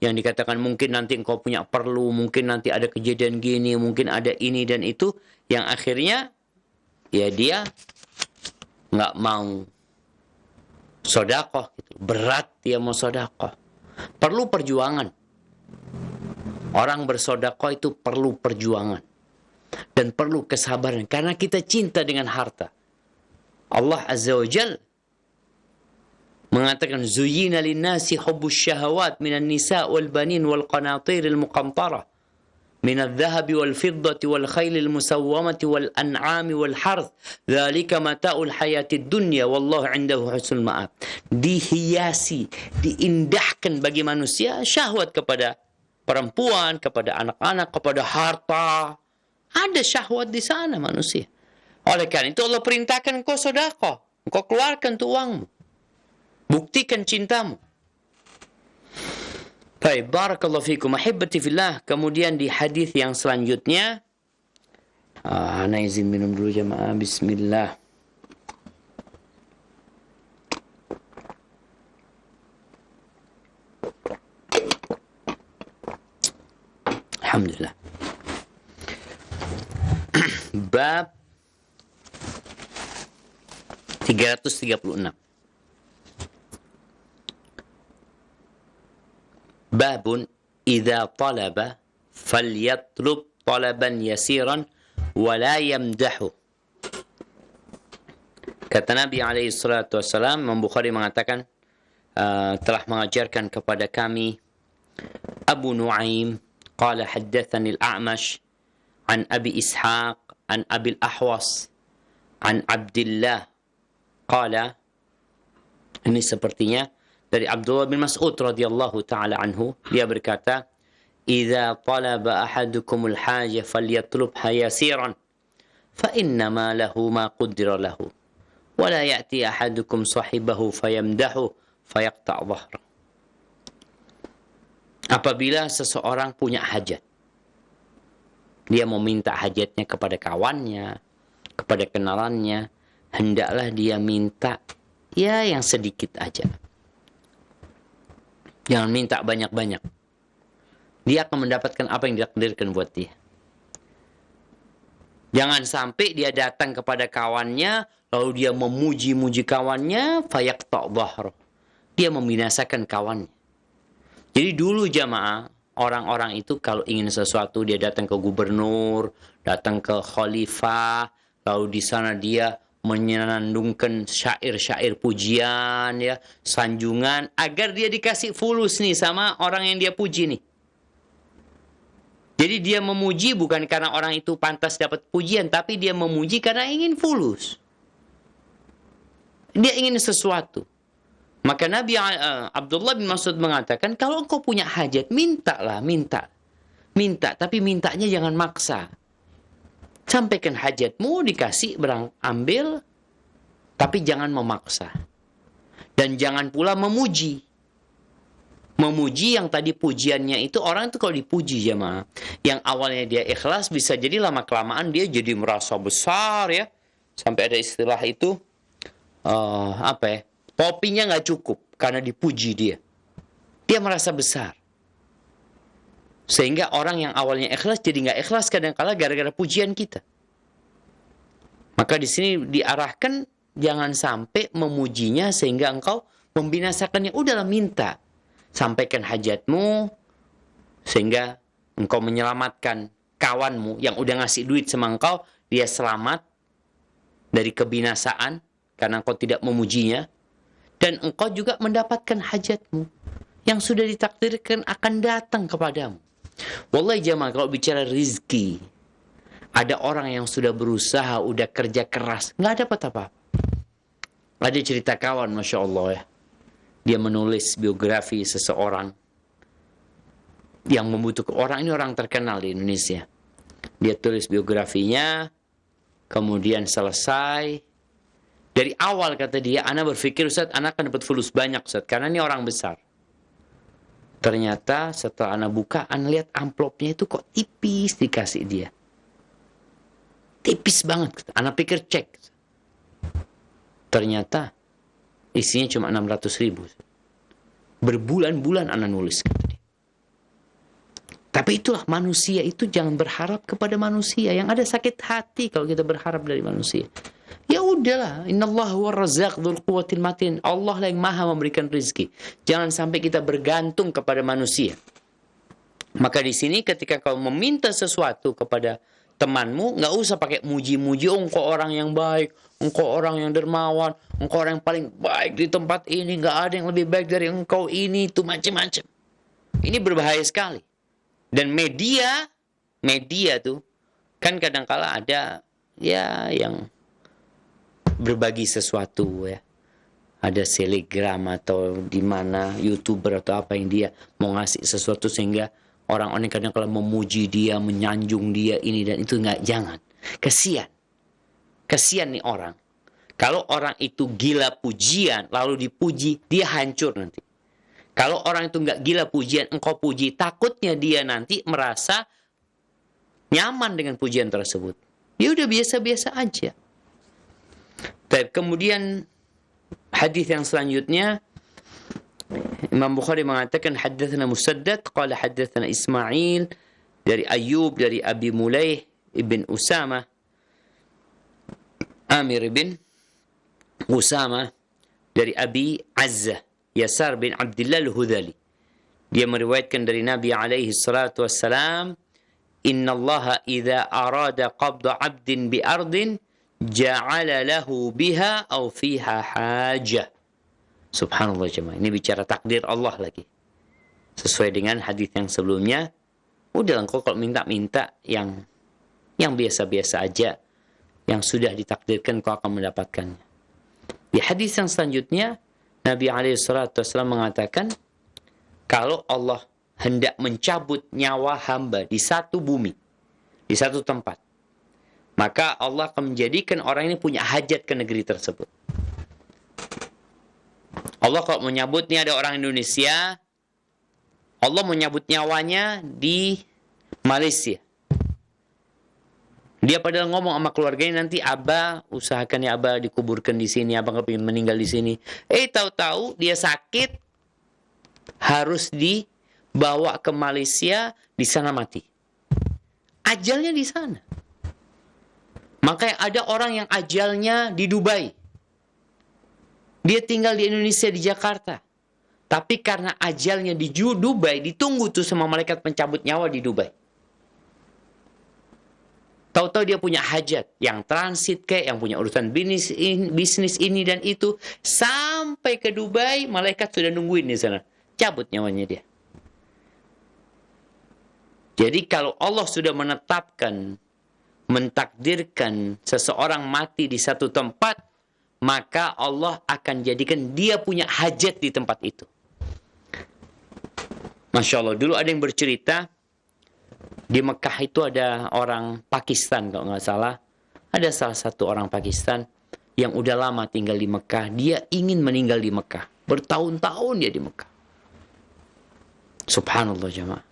yang dikatakan mungkin nanti engkau punya perlu, mungkin nanti ada kejadian gini, mungkin ada ini dan itu, yang akhirnya ya dia nggak mau sedekah gitu. Berat dia mau sedekah. Perlu perjuangan. Orang bersedekah itu perlu perjuangan dan perlu kesabaran karena kita cinta dengan harta. Allah Azza wa Jalla mengatakan zuyyina lin-nasi hubbus syahawat minan nisa' wal banin wal qanatiril muqantarah minadh dhahabi wal fiddati wal khailil musawwamati wal an'ami wal harth dzalika mata'ul hayatid dunya wallahu 'indahu husnul ma'ab. Dihiasi, diindahkan bagi manusia syahwat kepada perempuan, kepada anak-anak, kepada harta. Ada syahwat di sana manusia. Oleh karena itu Allah perintahkan engkau sedekah, engkau keluarkan tu uangmu. Buktikan cintamu. Baik, barakallahu fikum ahibbati fillah. Kemudian di hadis yang selanjutnya, ana izin minum dulu jemaah. Bismillah. Alhamdulillah. Bab 336. Babun idza talaba falyatlub talaban yasiran wa la yamdahu. Kata Nabi alaihi salatu wassalam, Imam Bukhari mengatakan telah mengajarkan kepada kami Abu Nuaim qala haddatsani al-A'mash an Abi Ishaq an Abi al-Ahwas an Abdullah qala, ini sepertinya dari Abdullah bin Mas'ud radhiyallahu taala anhu, dia berkata, "Idza talaba ahadukumul haja falyatlubha yasiran, fa inna ma lahu ma qaddara lahu, wa la ya'ti ahadukum sahibahu fayamdahu fayaqta' dhahra." Apabila seseorang punya hajat, dia mau minta hajatnya kepada kawannya, kepada kenalannya, hendaklah dia minta ya yang sedikit aja. Jangan minta banyak-banyak. Dia akan mendapatkan apa yang ditakdirkan buat dia. Jangan sampai dia datang kepada kawannya, lalu dia memuji-muji kawannya, fayaqta' dhahra. Dia membinasakan kawannya. Jadi dulu jamaah, orang-orang itu kalau ingin sesuatu, dia datang ke gubernur, datang ke khalifah, lalu di sana dia menyenandungkan syair-syair pujian, ya, sanjungan, agar dia dikasih fulus nih sama orang yang dia puji nih. Jadi dia memuji bukan karena orang itu pantas dapat pujian, tapi dia memuji karena ingin fulus. Dia ingin sesuatu. Maka Nabi Abdullah bin Mas'ud mengatakan, kalau engkau punya hajat, mintalah, minta. Minta, tapi mintanya jangan maksa. Sampaikan hajatmu, dikasih, ambil, tapi jangan memaksa. Dan jangan pula memuji. Memuji yang tadi pujiannya itu, orang itu kalau dipuji jemaah, yang awalnya dia ikhlas, bisa jadi lama-kelamaan dia jadi merasa besar, ya. Sampai ada istilah itu, topinya nggak cukup karena dipuji dia. Dia merasa besar. Sehingga orang yang awalnya ikhlas jadi nggak ikhlas kadang-kala gara-gara pujian kita. Maka di sini diarahkan jangan sampai memujinya sehingga engkau membinasakannya. Udahlah, minta. Sampaikan hajatmu sehingga engkau menyelamatkan kawanmu yang udah ngasih duit sama engkau, dia selamat dari kebinasaan karena engkau tidak memujinya. Dan engkau juga mendapatkan hajatmu yang sudah ditakdirkan akan datang kepadamu. Wallahi jamaah, kalau bicara rizki, ada orang yang sudah berusaha, udah kerja keras, nggak dapat apa-apa. Ada cerita kawan, Masya Allah ya. Dia menulis biografi seseorang yang membutuhkan, orang ini orang terkenal di Indonesia. Dia tulis biografinya, kemudian selesai. Dari awal kata dia, ana berpikir Ustaz, ana akan dapat fulus banyak Ustaz, karena ini orang besar. Ternyata setelah ana buka, ana lihat amplopnya itu kok tipis dikasih dia. Tipis banget. Ana pikir cek. Ternyata isinya cuma 600.000. Berbulan-bulan ana nulis. Tapi itulah manusia itu, jangan berharap kepada manusia. Yang ada sakit hati kalau kita berharap dari manusia. Ya udahlah, innallaha huwar razzaq dzul quwwatil matin. Allah lah yang maha memberikan rezeki. Jangan sampai kita bergantung kepada manusia. Maka di sini ketika kau meminta sesuatu kepada temanmu, nggak usah pakai muji-muji, oh, engkau orang yang baik, engkau orang yang dermawan, engkau orang yang paling baik di tempat ini, nggak ada yang lebih baik dari engkau ini, itu macam-macam. Ini berbahaya sekali. Dan media tuh kan kadang-kala ada ya yang berbagi sesuatu ya. Ada selegram atau di mana YouTuber atau apa yang dia mau ngasih sesuatu sehingga orang-orang kadang-kala memuji dia, menyanjung dia ini dan itu, nggak, jangan. Kasihan nih orang. Kalau orang itu gila pujian lalu dipuji, dia hancur nanti. Kalau orang itu nggak gila pujian, engkau puji, takutnya dia nanti merasa nyaman dengan pujian tersebut. Dia udah biasa-biasa aja. Kemudian hadis yang selanjutnya, Imam Bukhari mengatakan haddatsana Musaddad qala haddatsana Ismail dari Ayyub dari Abi Mulaih ibn Usama Amir bin Usama dari Abi Azzah Yasar bin Abdullah al-Hudhali. Dia meriwayatkan dari Nabi alaihi salatu wassalam, "Inna Allah idza arada qabda 'abdin bi ardin ja'ala lahu biha aw fiha hajah." Subhanallah jemaah. Ini bicara takdir Allah lagi. Sesuai dengan hadis yang sebelumnya, udah engkau kalau minta-minta yang biasa-biasa aja, yang sudah ditakdirkan kau akan mendapatkannya. Di hadis yang selanjutnya, Nabi SAW mengatakan, kalau Allah hendak mencabut nyawa hamba di satu bumi, di satu tempat, maka Allah akan menjadikan orang ini punya hajat ke negeri tersebut. Allah kalau menyabut, nih ada orang Indonesia, Allah menyabut nyawanya di Malaysia. Dia padahal ngomong sama keluarganya, nanti Abah, usahakan ya Abah dikuburkan di sini, Abah nggak pengen meninggal di sini. Tahu-tahu dia sakit, harus dibawa ke Malaysia, di sana mati. Ajalnya di sana. Makanya ada orang yang ajalnya di Dubai. Dia tinggal di Indonesia, di Jakarta. Tapi karena ajalnya di Dubai, ditunggu tuh sama malaikat pencabut nyawa di Dubai. Tahu-tahu dia punya hajat, yang transit kayak, yang punya urusan bisnis ini dan itu. Sampai ke Dubai, malaikat sudah nungguin di sana. Cabut nyawanya dia. Jadi kalau Allah sudah menetapkan, mentakdirkan seseorang mati di satu tempat, maka Allah akan jadikan dia punya hajat di tempat itu. Masya Allah, dulu ada yang bercerita, di Mekah itu ada orang Pakistan kalau nggak salah. Ada salah satu orang Pakistan yang udah lama tinggal di Mekah. Dia ingin meninggal di Mekah. Bertahun-tahun dia di Mekah. Subhanallah jemaah.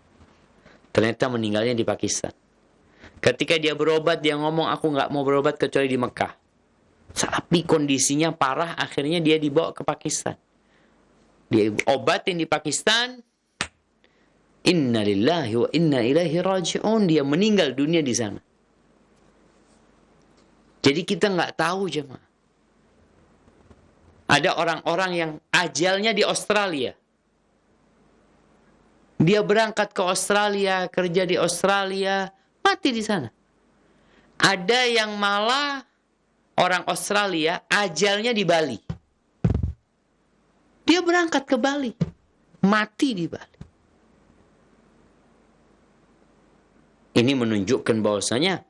Ternyata meninggalnya di Pakistan. Ketika dia berobat, dia ngomong, aku nggak mau berobat kecuali di Mekah. Tapi kondisinya parah, akhirnya dia dibawa ke Pakistan. Dia obatin di Pakistan. Inna lillahi wa inna ilaihi raji'un. Dia meninggal dunia di sana. Jadi kita nggak tahu jemaah. Ada orang-orang yang ajalnya di Australia. Dia berangkat ke Australia, kerja di Australia, mati di sana. Ada yang malah orang Australia ajalnya di Bali. Dia berangkat ke Bali, mati di Bali. Ini menunjukkan bahwasanya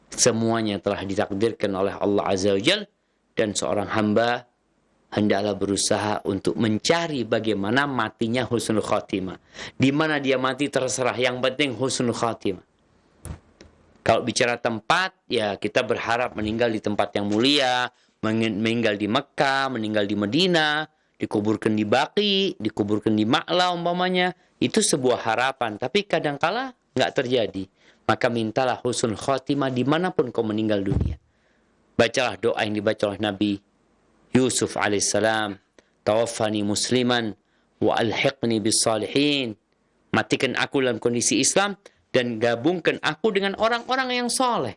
semuanya telah ditakdirkan oleh Allah Azza wa Jalla, dan seorang hamba hendaklah berusaha untuk mencari bagaimana matinya husnul khatimah. Di mana dia mati terserah, yang penting husnul khatimah. Kalau bicara tempat, ya kita berharap meninggal di tempat yang mulia, meninggal di Mekah, meninggal di Madinah, dikuburkan di Baqi, dikuburkan di Ma'la umpamanya. Itu sebuah harapan, tapi kadangkala nggak terjadi. Maka mintalah husnul khatimah dimanapun kau meninggal dunia. Bacalah doa yang dibaca oleh Nabi Yusuf alaihissalam, tawaffani musliman wa alhiqni bis salihin. Matikan aku dalam kondisi Islam dan gabungkan aku dengan orang-orang yang soleh.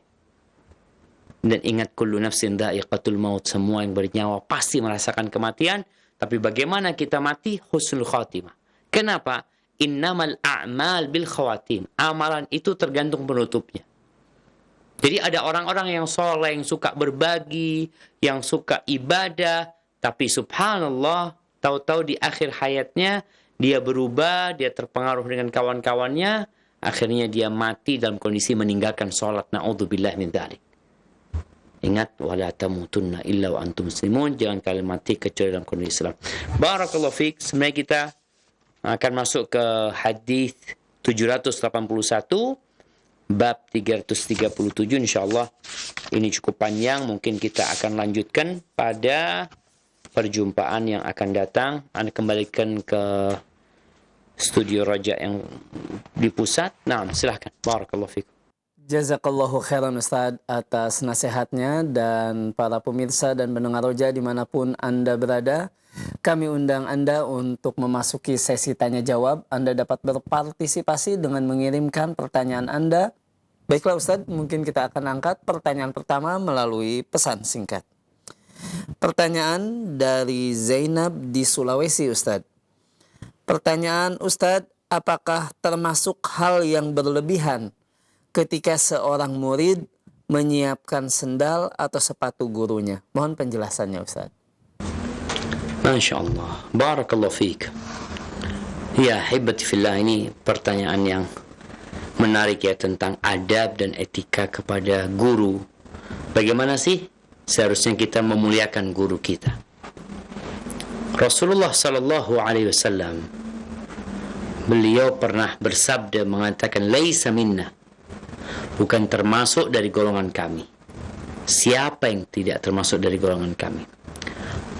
Dan ingat, kullu nafsin dha'iqatul maut. Semua yang bernyawa pasti merasakan kematian. Tapi bagaimana kita mati? Husnul khatimah. Kenapa? innamal a'mal bil khawatim. Amalan itu tergantung penutupnya. Jadi ada orang-orang yang soleh, yang suka berbagi, yang suka ibadah, tapi subhanallah, tahu-tahu di akhir hayatnya, dia berubah, dia terpengaruh dengan kawan-kawannya, akhirnya dia mati dalam kondisi meninggalkan sholat. Na'udzubillah min dzalik. Ingat, wala tamutunna illa wa antum muslimun, jangan kalian mati kecuali dalam kondisi Islam. Barakallahu fiik. Sebenarnya kita akan masuk ke hadis 781 bab 337 insyaallah. Ini cukup panjang, mungkin kita akan lanjutkan pada perjumpaan yang akan datang. Anda kembalikan ke studio Raja yang di pusat. Nah, silahkan. Barakallahu fiik. Jazakallahu khairan Ustaz atas nasihatnya, dan para pemirsa dan pendengar Roja dimanapun Anda berada, kami undang Anda untuk memasuki sesi tanya jawab. Anda dapat berpartisipasi dengan mengirimkan pertanyaan Anda. Baiklah Ustaz, mungkin kita akan angkat pertanyaan pertama melalui pesan singkat. Pertanyaan dari Zainab di Sulawesi Ustaz. Pertanyaan Ustaz, apakah termasuk hal yang berlebihan ketika seorang murid menyiapkan sendal atau sepatu gurunya? Mohon penjelasannya Ustaz. Masya Allah. Barakallahu fiik. Ya, hibati fillah, ini pertanyaan yang menarik ya, tentang adab dan etika kepada guru. Bagaimana sih seharusnya kita memuliakan guru kita? Rasulullah sallallahu alaihi wasallam, beliau pernah bersabda mengatakan, laisa minna, bukan termasuk dari golongan kami. Siapa yang tidak termasuk dari golongan kami?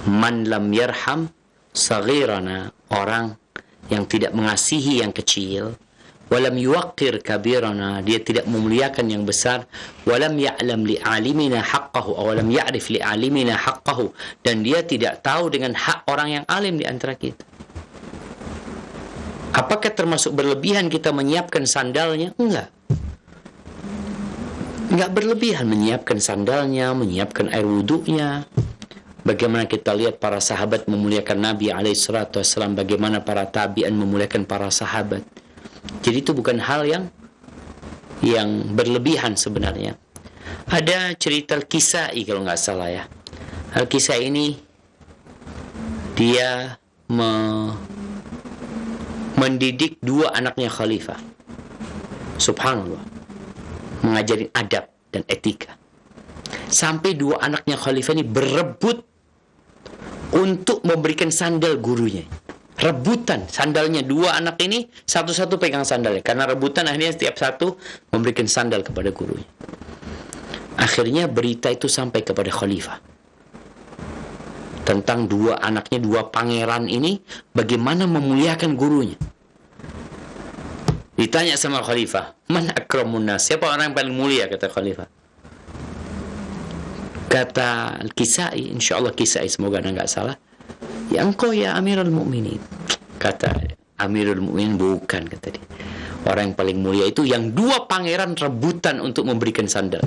Man lam yarham saghirana, orang yang tidak mengasihi yang kecil. Walam yuwaqqir kabirana, dia tidak memuliakan yang besar. Walam ya'lam li'alimina haqqahu, walam ya'rif li'alimina haqqahu, dan dia tidak tahu dengan hak orang yang alim di antara kita. Apakah termasuk berlebihan kita menyiapkan sandalnya? Enggak berlebihan menyiapkan sandalnya, menyiapkan air wudhunya. Bagaimana kita lihat para sahabat memuliakan Nabi SAW, bagaimana para tabi'in memuliakan para sahabat. Jadi itu bukan hal yang berlebihan sebenarnya. Ada cerita Al-Kisai kalau nggak salah ya. Al-Kisai ini dia mendidik dua anaknya khalifah. Subhanallah. Mengajarin adab dan etika. Sampai dua anaknya khalifah ini berebut untuk memberikan sandal gurunya. Rebutan sandalnya, dua anak ini satu-satu pegang sandalnya. Karena rebutan, akhirnya setiap satu memberikan sandal kepada gurunya. Akhirnya berita itu sampai kepada khalifah tentang dua anaknya, dua pangeran ini bagaimana memuliakan gurunya. Ditanya sama khalifah, man akramun nas, siapa orang yang paling mulia, kata khalifah. Kata Al-Kisai, insyaallah Kisai, semoga anda nggak salah, ya engkau ya Amirul Mukminin. Kata Amirul Mukminin, bukan, kata dia. Orang yang paling mulia itu yang dua pangeran rebutan untuk memberikan sandal.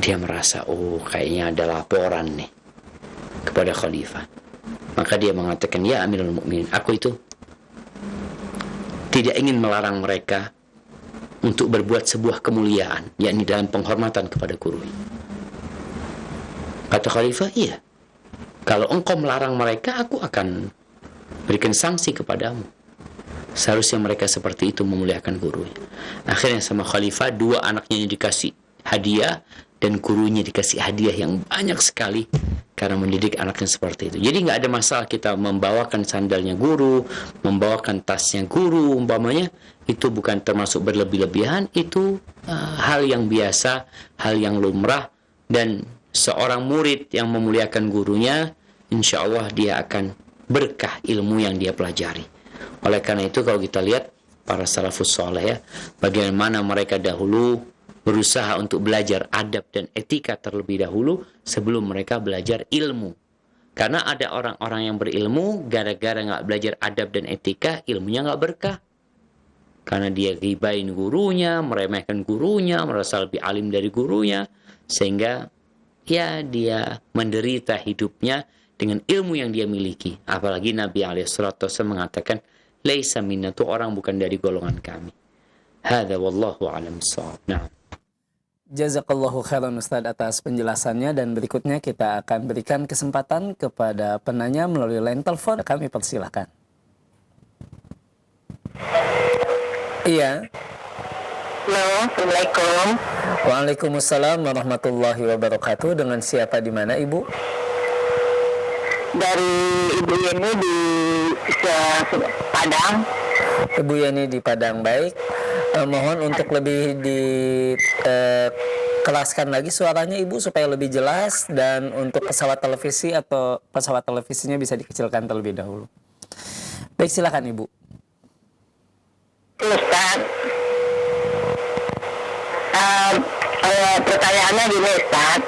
Dia merasa, oh kayaknya ada laporan nih kepada khalifah. Maka dia mengatakan, ya Amirul Mukminin, aku itu tidak ingin melarang mereka untuk berbuat sebuah kemuliaan, yakni dalam penghormatan kepada guru. Kata khalifah, iya. Kalau engkau melarang mereka, aku akan berikan sanksi kepadamu. Seharusnya mereka seperti itu memuliakan gurunya. Akhirnya sama khalifah, dua anaknya dikasih hadiah, dan gurunya dikasih hadiah yang banyak sekali karena mendidik anaknya seperti itu. Jadi nggak ada masalah kita membawakan sandalnya guru, membawakan tasnya guru, umpamanya. Itu bukan termasuk berlebih-lebihan, itu hal yang biasa, hal yang lumrah. Dan seorang murid yang memuliakan gurunya, insya Allah dia akan berkah ilmu yang dia pelajari. Oleh karena itu kalau kita lihat para salafus soleh ya, bagaimana mereka dahulu berusaha untuk belajar adab dan etika terlebih dahulu sebelum mereka belajar ilmu. Karena ada orang-orang yang berilmu, gara-gara nggak belajar adab dan etika, ilmunya nggak berkah. Karena dia ribain gurunya, meremehkan gurunya, merasa lebih alim dari gurunya, sehingga ya dia menderita hidupnya dengan ilmu yang dia miliki. Apalagi Nabi SAW mengatakan, laisa minna, itu orang bukan dari golongan kami. Hadza wallahu a'lam bissawab. Nah. Jazakallahu khairan Ustadz atas penjelasannya, dan berikutnya kita akan berikan kesempatan kepada penanya melalui line telepon. Kami persilahkan. Iya. Halo, Assalamualaikum. Waalaikumsalam warahmatullahi wabarakatuh. Dengan siapa, di mana Ibu? Dari Ibu Yeni di Padang. Ibu Yeni di Padang, baik. Mohon untuk lebih dikeraskan lagi suaranya Ibu supaya lebih jelas, dan untuk pesawat televisi atau pesawat televisinya bisa dikecilkan terlebih dahulu. Baik, silakan Ibu. Ustaz, pertanyaannya gini Ustaz,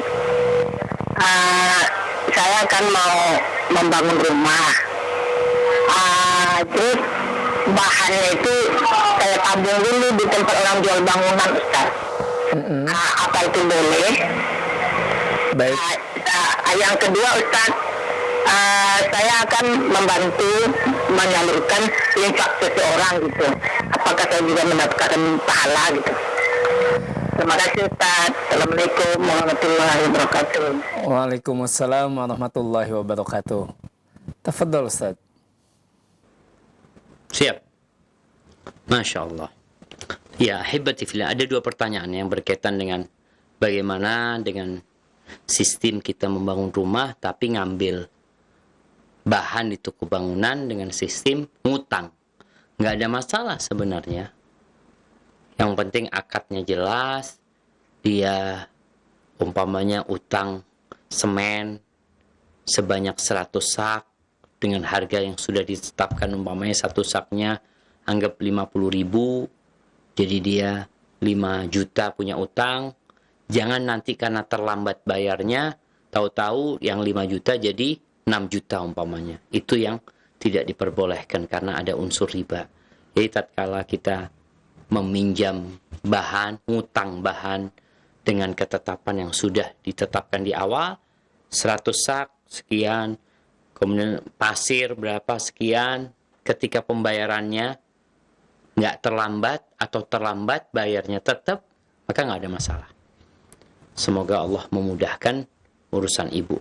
saya kan mau membangun rumah, terus bahannya itu saya tabung dulu di tempat orang jual bangunan Ustaz. Apa itu boleh? Baik. Yang kedua Ustaz, saya akan membantu menyalurkan infak seseorang gitu. Apakah saya juga mendapatkan pahala gitu? Terima kasih Ustaz. Assalamualaikum warahmatullahi wabarakatuh. Waalaikumsalam warahmatullahi wabarakatuh. Tafadhol Ustaz. Siap. Masya Allah. Ya, ahibati fillah, ada dua pertanyaan yang berkaitan dengan bagaimana dengan sistem kita membangun rumah tapi ngambil bahan di toko bangunan dengan sistem ngutang. Nggak ada masalah sebenarnya. Yang penting akadnya jelas, dia umpamanya utang semen sebanyak 100 sak dengan harga yang sudah ditetapkan, umpamanya satu saknya anggap 50.000, jadi dia 5 juta punya utang. Jangan nanti karena terlambat bayarnya, tahu-tahu yang 5 juta jadi 6 juta umpamanya. Itu yang tidak diperbolehkan karena ada unsur riba. Jadi tatkala kita meminjam bahan, ngutang bahan dengan ketetapan yang sudah ditetapkan di awal, 100 sak sekian, kemudian pasir berapa sekian, ketika pembayarannya nggak terlambat atau terlambat bayarnya tetap, maka nggak ada masalah. Semoga Allah memudahkan urusan ibu.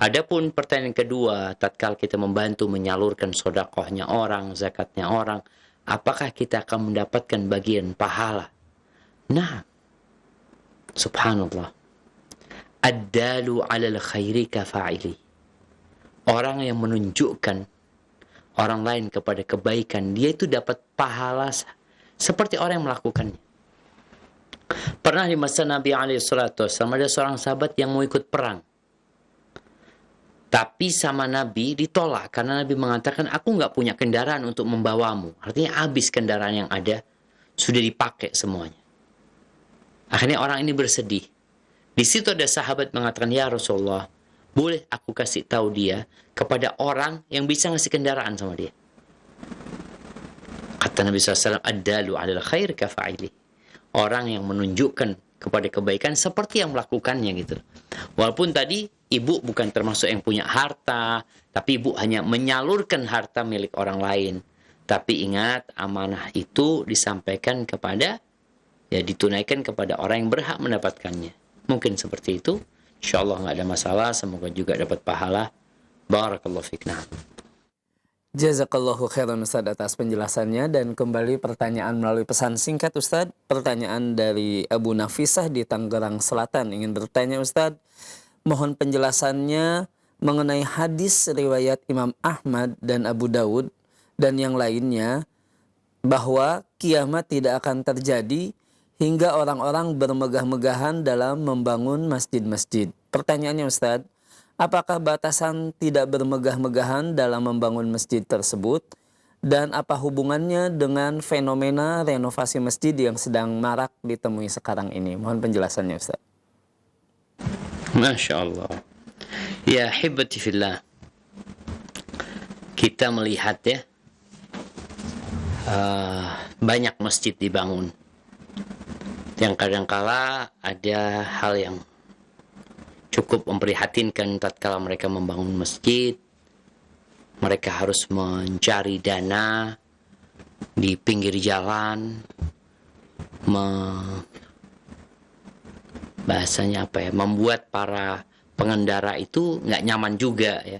Adapun pertanyaan kedua, tatkala kita membantu menyalurkan sodakohnya orang, zakatnya orang, apakah kita akan mendapatkan bagian pahala? Nah, subhanallah. Ad-dalu 'alal khairi kafa'ili. Orang yang menunjukkan orang lain kepada kebaikan, dia itu dapat pahala seperti orang yang melakukannya. Pernah di masa Nabi SAW ada seorang sahabat yang mau ikut perang. Tapi sama Nabi ditolak karena Nabi mengatakan, aku nggak punya kendaraan untuk membawamu. Artinya habis kendaraan yang ada, sudah dipakai semuanya. Akhirnya orang ini bersedih. Di situ ada sahabat mengatakan, ya Rasulullah, boleh aku kasih tahu dia kepada orang yang bisa ngasih kendaraan sama dia. Kata Nabi SAW, ad-dalu 'alal khair kafa'ili. Orang yang menunjukkan kepada kebaikan seperti yang melakukannya gitu. Walaupun tadi ibu bukan termasuk yang punya harta, tapi ibu hanya menyalurkan harta milik orang lain. Tapi ingat, amanah itu disampaikan kepada, ya ditunaikan kepada orang yang berhak mendapatkannya. Mungkin seperti itu. InsyaAllah nggak ada masalah. Semoga juga dapat pahala. Barakallahu fiik. Nah. Jazakallahu khairan Ustaz atas penjelasannya. Dan kembali pertanyaan melalui pesan singkat Ustaz. Pertanyaan dari Abu Nafisah di Tangerang Selatan. Ingin bertanya Ustaz, mohon penjelasannya mengenai hadis riwayat Imam Ahmad dan Abu Dawud dan yang lainnya, bahwa kiamat tidak akan terjadi hingga orang-orang bermegah-megahan dalam membangun masjid-masjid. Pertanyaannya Ustaz, apakah batasan tidak bermegah-megahan dalam membangun masjid tersebut? Dan apa hubungannya dengan fenomena renovasi masjid yang sedang marak ditemui sekarang ini? Mohon penjelasannya Ustaz. Masya Allah. Ya hibati fillah. Kita melihat ya, banyak masjid dibangun. Yang kadangkala ada hal yang cukup memprihatinkan tatkala mereka membangun masjid. Mereka harus mencari dana di pinggir jalan, bahasanya apa ya, membuat para pengendara itu nggak nyaman juga ya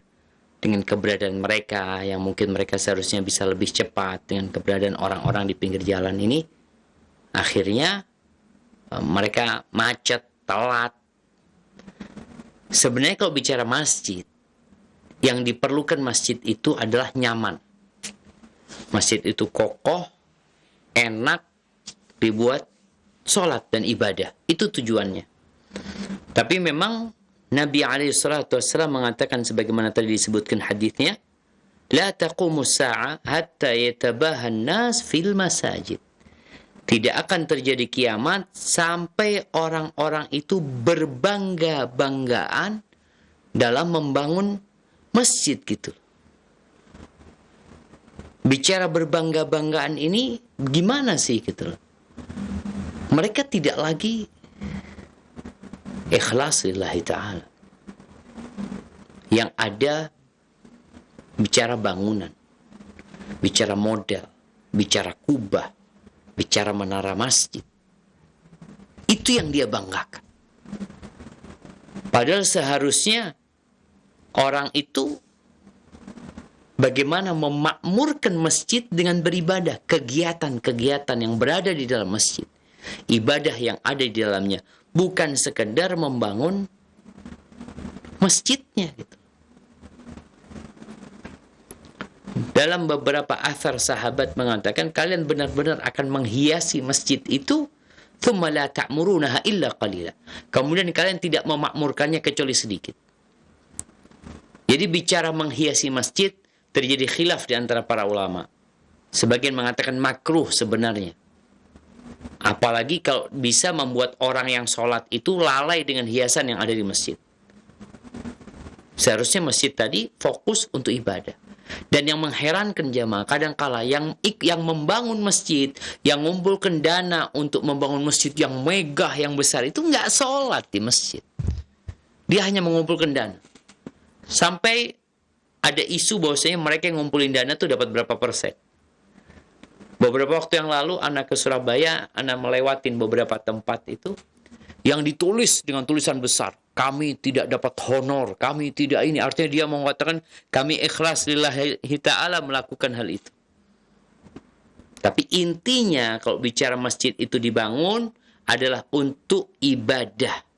dengan keberadaan mereka, yang mungkin mereka seharusnya bisa lebih cepat. Dengan keberadaan orang-orang di pinggir jalan ini, akhirnya mereka macet, telat. Sebenarnya kalau bicara masjid, yang diperlukan masjid itu adalah nyaman. Masjid itu kokoh, enak dibuat sholat dan ibadah. Itu tujuannya. Tapi memang Nabi SAW mengatakan sebagaimana tadi disebutkan hadisnya, la taqumu sa'a hatta yatabaha an-nas fil masajid. Tidak akan terjadi kiamat sampai orang-orang itu berbangga-banggaan dalam membangun masjid gitu. Bicara berbangga-banggaan ini gimana sih gitu loh. Mereka tidak lagi ikhlas lillahi ta'ala. Yang ada bicara bangunan, bicara model, bicara kubah, bicara menara masjid. Itu yang dia banggakan. Padahal seharusnya orang itu bagaimana memakmurkan masjid dengan beribadah, kegiatan-kegiatan yang berada di dalam masjid, ibadah yang ada di dalamnya, bukan sekedar membangun masjidnya gitu. Dalam beberapa athar sahabat mengatakan, kalian benar-benar akan menghiasi masjid itu, thumma la ta'murunaha illa qalila. Kemudian kalian tidak memakmurkannya kecuali sedikit. Jadi bicara menghiasi masjid, terjadi khilaf di antara para ulama. Sebagian mengatakan makruh sebenarnya. Apalagi kalau bisa membuat orang yang sholat itu lalai dengan hiasan yang ada di masjid. Seharusnya masjid tadi fokus untuk ibadah. Dan yang mengherankan jamaah, kadangkala yang membangun masjid, yang mengumpulkan dana untuk membangun masjid yang megah, yang besar, itu nggak sholat di masjid. Dia hanya mengumpulkan dana. Sampai ada isu bahwasanya mereka yang ngumpulin dana tuh dapat berapa persen. Beberapa waktu yang lalu, anak ke Surabaya, anak melewatin beberapa tempat itu, yang ditulis dengan tulisan besar, kami tidak dapat honor, kami tidak ini. Artinya dia mengatakan, kami ikhlas lillahi ta'ala melakukan hal itu. Tapi intinya, kalau bicara masjid itu dibangun, adalah untuk ibadah.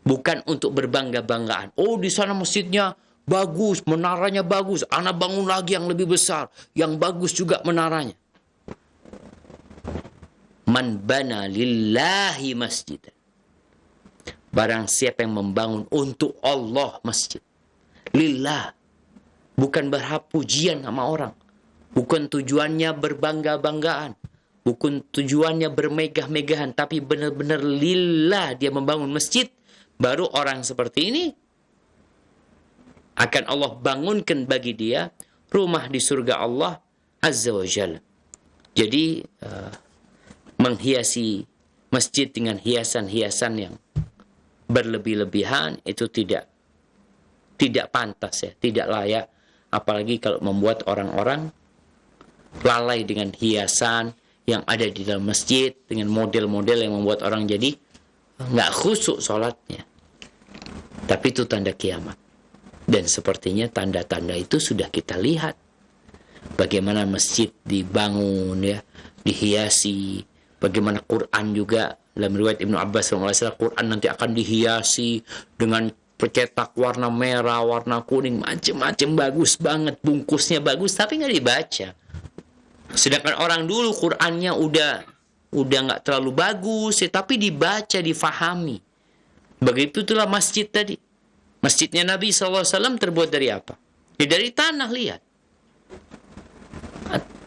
Bukan untuk berbangga-banggaan. Oh, di sana masjidnya bagus, menaranya bagus, anak bangun lagi yang lebih besar, yang bagus juga menaranya. Man bana lillahi masjid. Barang siapa yang membangun untuk Allah masjid. Lillah. Bukan berharap pujian sama orang. Bukan tujuannya berbangga-banggaan. Bukan tujuannya bermegah-megahan. Tapi benar-benar lillah dia membangun masjid. Baru orang seperti ini akan Allah bangunkan bagi dia rumah di surga Allah Azza wa Jalla. Jadi menghiasi masjid dengan hiasan-hiasan yang berlebih-lebihan itu tidak pantas ya, tidak layak. Apalagi kalau membuat orang-orang lalai dengan hiasan yang ada di dalam masjid, dengan model-model yang membuat orang jadi nggak khusyuk sholatnya. Tapi itu tanda kiamat. Dan sepertinya tanda-tanda itu sudah kita lihat. Bagaimana masjid dibangun ya, dihiasi. Bagaimana Quran juga, dalam riwayat Ibnu Abbas SAW, Quran nanti akan dihiasi dengan percetak warna merah, warna kuning, macam-macam, bagus banget, bungkusnya bagus, tapi nggak dibaca. Sedangkan orang dulu Qurannya udah nggak terlalu bagus, ya, tapi dibaca, difahami. Begitu itulah masjid tadi. Masjidnya Nabi SAW terbuat dari apa? Ya dari tanah, lihat.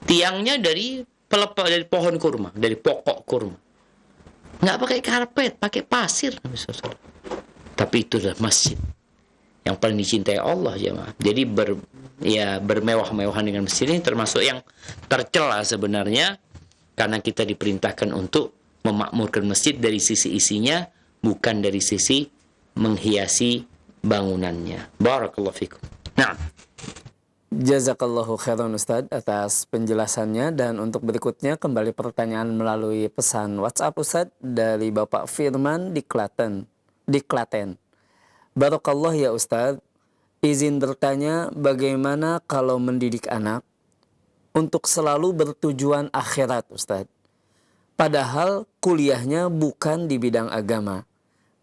Tiangnya dari pohon kurma, dari pokok kurma. Nggak pakai karpet, pakai pasir Nabi SAW. Tapi itu adalah masjid yang paling dicintai Allah, jemaah. Jadi bermewah-mewahan dengan masjid ini termasuk yang tercela sebenarnya, karena kita diperintahkan untuk memakmurkan masjid dari sisi isinya, bukan dari sisi menghiasi bangunannya. Barakallahu fikum. Nah, Jazakallahu khairan Ustadz atas penjelasannya. Dan untuk berikutnya kembali pertanyaan melalui pesan WhatsApp Ustadz dari Bapak Firman di Klaten. Barakallah ya Ustadz, izin bertanya bagaimana kalau mendidik anak untuk selalu bertujuan akhirat Ustadz. Padahal kuliahnya bukan di bidang agama.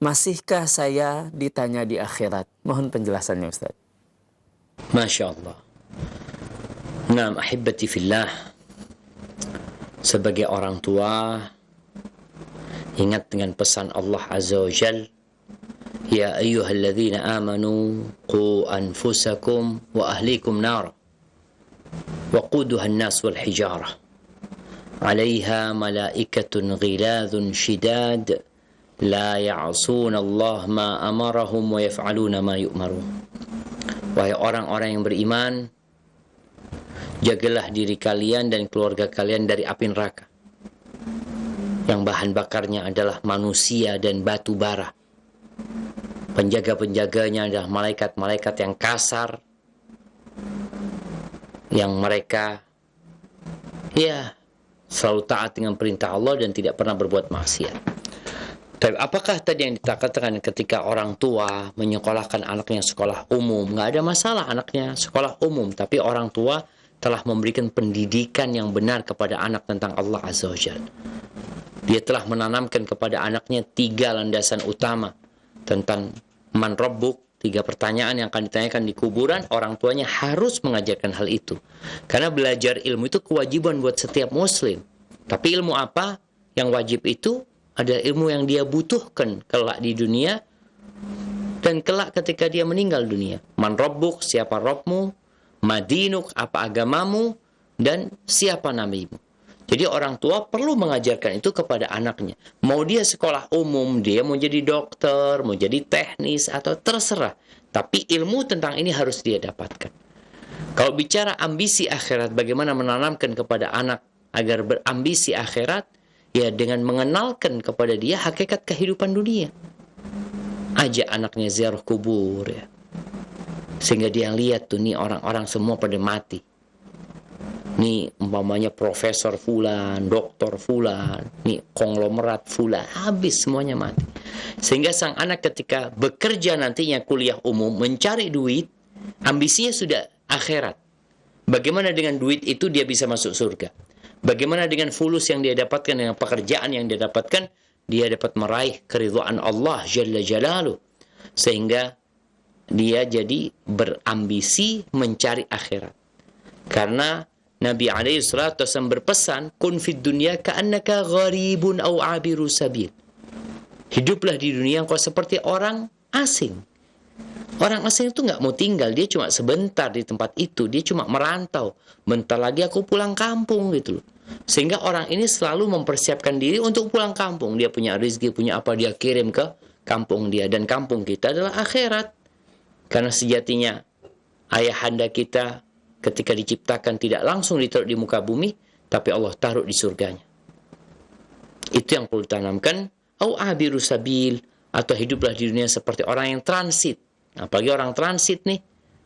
Masihkah saya ditanya di akhirat? Mohon penjelasannya Ustadz. Masya Allah. Naam ahibati fillah, sebagai orang tua ingat dengan pesan Allah Azza wa Jal, ya ayyuhalladzina amanu qu anfusakum wa ahlikum nar waquduha an-nas wal hijarah 'alaiha malaikatun ghiladun shidad la ya'suna Allah ma amarahum wa yaf'aluna ma yu'marun. Wahai orang-orang yang beriman, jagalah diri kalian dan keluarga kalian dari api neraka yang bahan bakarnya adalah manusia dan batu bara. Penjaga-penjaganya adalah malaikat-malaikat yang kasar, yang mereka selalu taat dengan perintah Allah dan tidak pernah berbuat maksiat. Tapi apakah tadi yang dikatakan ketika orang tua menyekolahkan anaknya sekolah umum? Nggak ada masalah anaknya sekolah umum, tapi orang tua telah memberikan pendidikan yang benar kepada anak tentang Allah Azza wa Jalla. Dia telah menanamkan kepada anaknya 3 landasan utama tentang man rabbuk, 3 pertanyaan yang akan ditanyakan di kuburan. Orang tuanya harus mengajarkan hal itu. Karena belajar ilmu itu kewajiban buat setiap muslim. Tapi ilmu apa yang wajib itu? Ada ilmu yang dia butuhkan kelak di dunia dan kelak ketika dia meninggal dunia. Man rabbuk, siapa Rabbmu, madinuk, apa agamamu, dan siapa nabimu. Jadi orang tua perlu mengajarkan itu kepada anaknya. Mau dia sekolah umum, dia mau jadi dokter, mau jadi teknis, atau terserah. Tapi ilmu tentang ini harus dia dapatkan. Kalau bicara ambisi akhirat, bagaimana menanamkan kepada anak agar berambisi akhirat? Ya dengan mengenalkan kepada dia hakikat kehidupan dunia. Ajak anaknya ziarah kubur ya. Sehingga dia lihat tuh nih orang-orang semua pada mati. Nih umpamanya profesor fulan, doktor fulan, nih konglomerat fulan, habis semuanya mati. Sehingga sang anak ketika bekerja nantinya kuliah umum mencari duit, ambisinya sudah akhirat. Bagaimana dengan duit itu dia bisa masuk surga? Bagaimana dengan fulus yang dia dapatkan, dengan pekerjaan yang dia dapatkan, dia dapat meraih keridhaan Allah Jalla Jalaluh. Sehingga dia jadi berambisi mencari akhirat. Karena Nabi SAW berpesan, kun fid dunya ka'annaka gharibun aw abiru sabil. Hiduplah di dunia engkau seperti orang asing. Orang asing itu nggak mau tinggal, dia cuma sebentar di tempat itu, dia cuma merantau. Bentar lagi aku pulang kampung gitu loh. Sehingga orang ini selalu mempersiapkan diri untuk pulang kampung. Dia punya rezeki, punya apa, dia kirim ke kampung dia. Dan kampung kita adalah akhirat. Karena sejatinya ayahanda kita ketika diciptakan tidak langsung ditaruh di muka bumi, tapi Allah taruh di surganya. Itu yang perlu ditanamkan. Au abiru sabil, atau hiduplah di dunia seperti orang yang transit. Apalagi orang transit nih,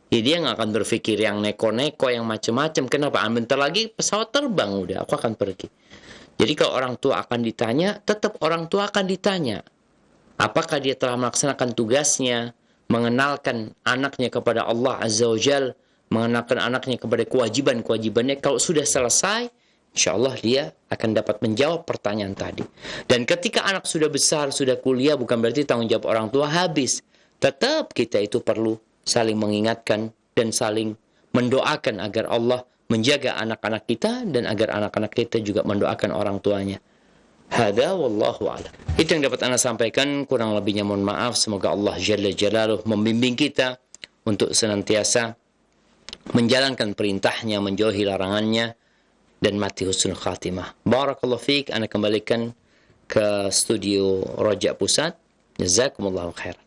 ya dia nggak akan berpikir yang neko-neko, yang macam-macam. Kenapa? Bentar lagi pesawat terbang, udah aku akan pergi. Jadi kalau orang tua akan ditanya, tetap orang tua akan ditanya. Apakah dia telah melaksanakan tugasnya, mengenalkan anaknya kepada Allah Azza wa Jal, mengenalkan anaknya kepada kewajiban-kewajibannya. Kalau sudah selesai, insya Allah dia akan dapat menjawab pertanyaan tadi. Dan ketika anak sudah besar, sudah kuliah, bukan berarti tanggung jawab orang tua habis. Tetap kita itu perlu saling mengingatkan dan saling mendoakan agar Allah menjaga anak-anak kita dan agar anak-anak kita juga mendoakan orang tuanya. Hada wallahu a'lam. Itu yang dapat Anda sampaikan, kurang lebihnya mohon maaf. Semoga Allah Jalla Jalaluh membimbing kita untuk senantiasa menjalankan perintahnya, menjauhi larangannya, dan mati husnul khatimah. Barakallahu fiik. Anda kembalikan ke studio Raja Pusat. Jazakumullahu khairan.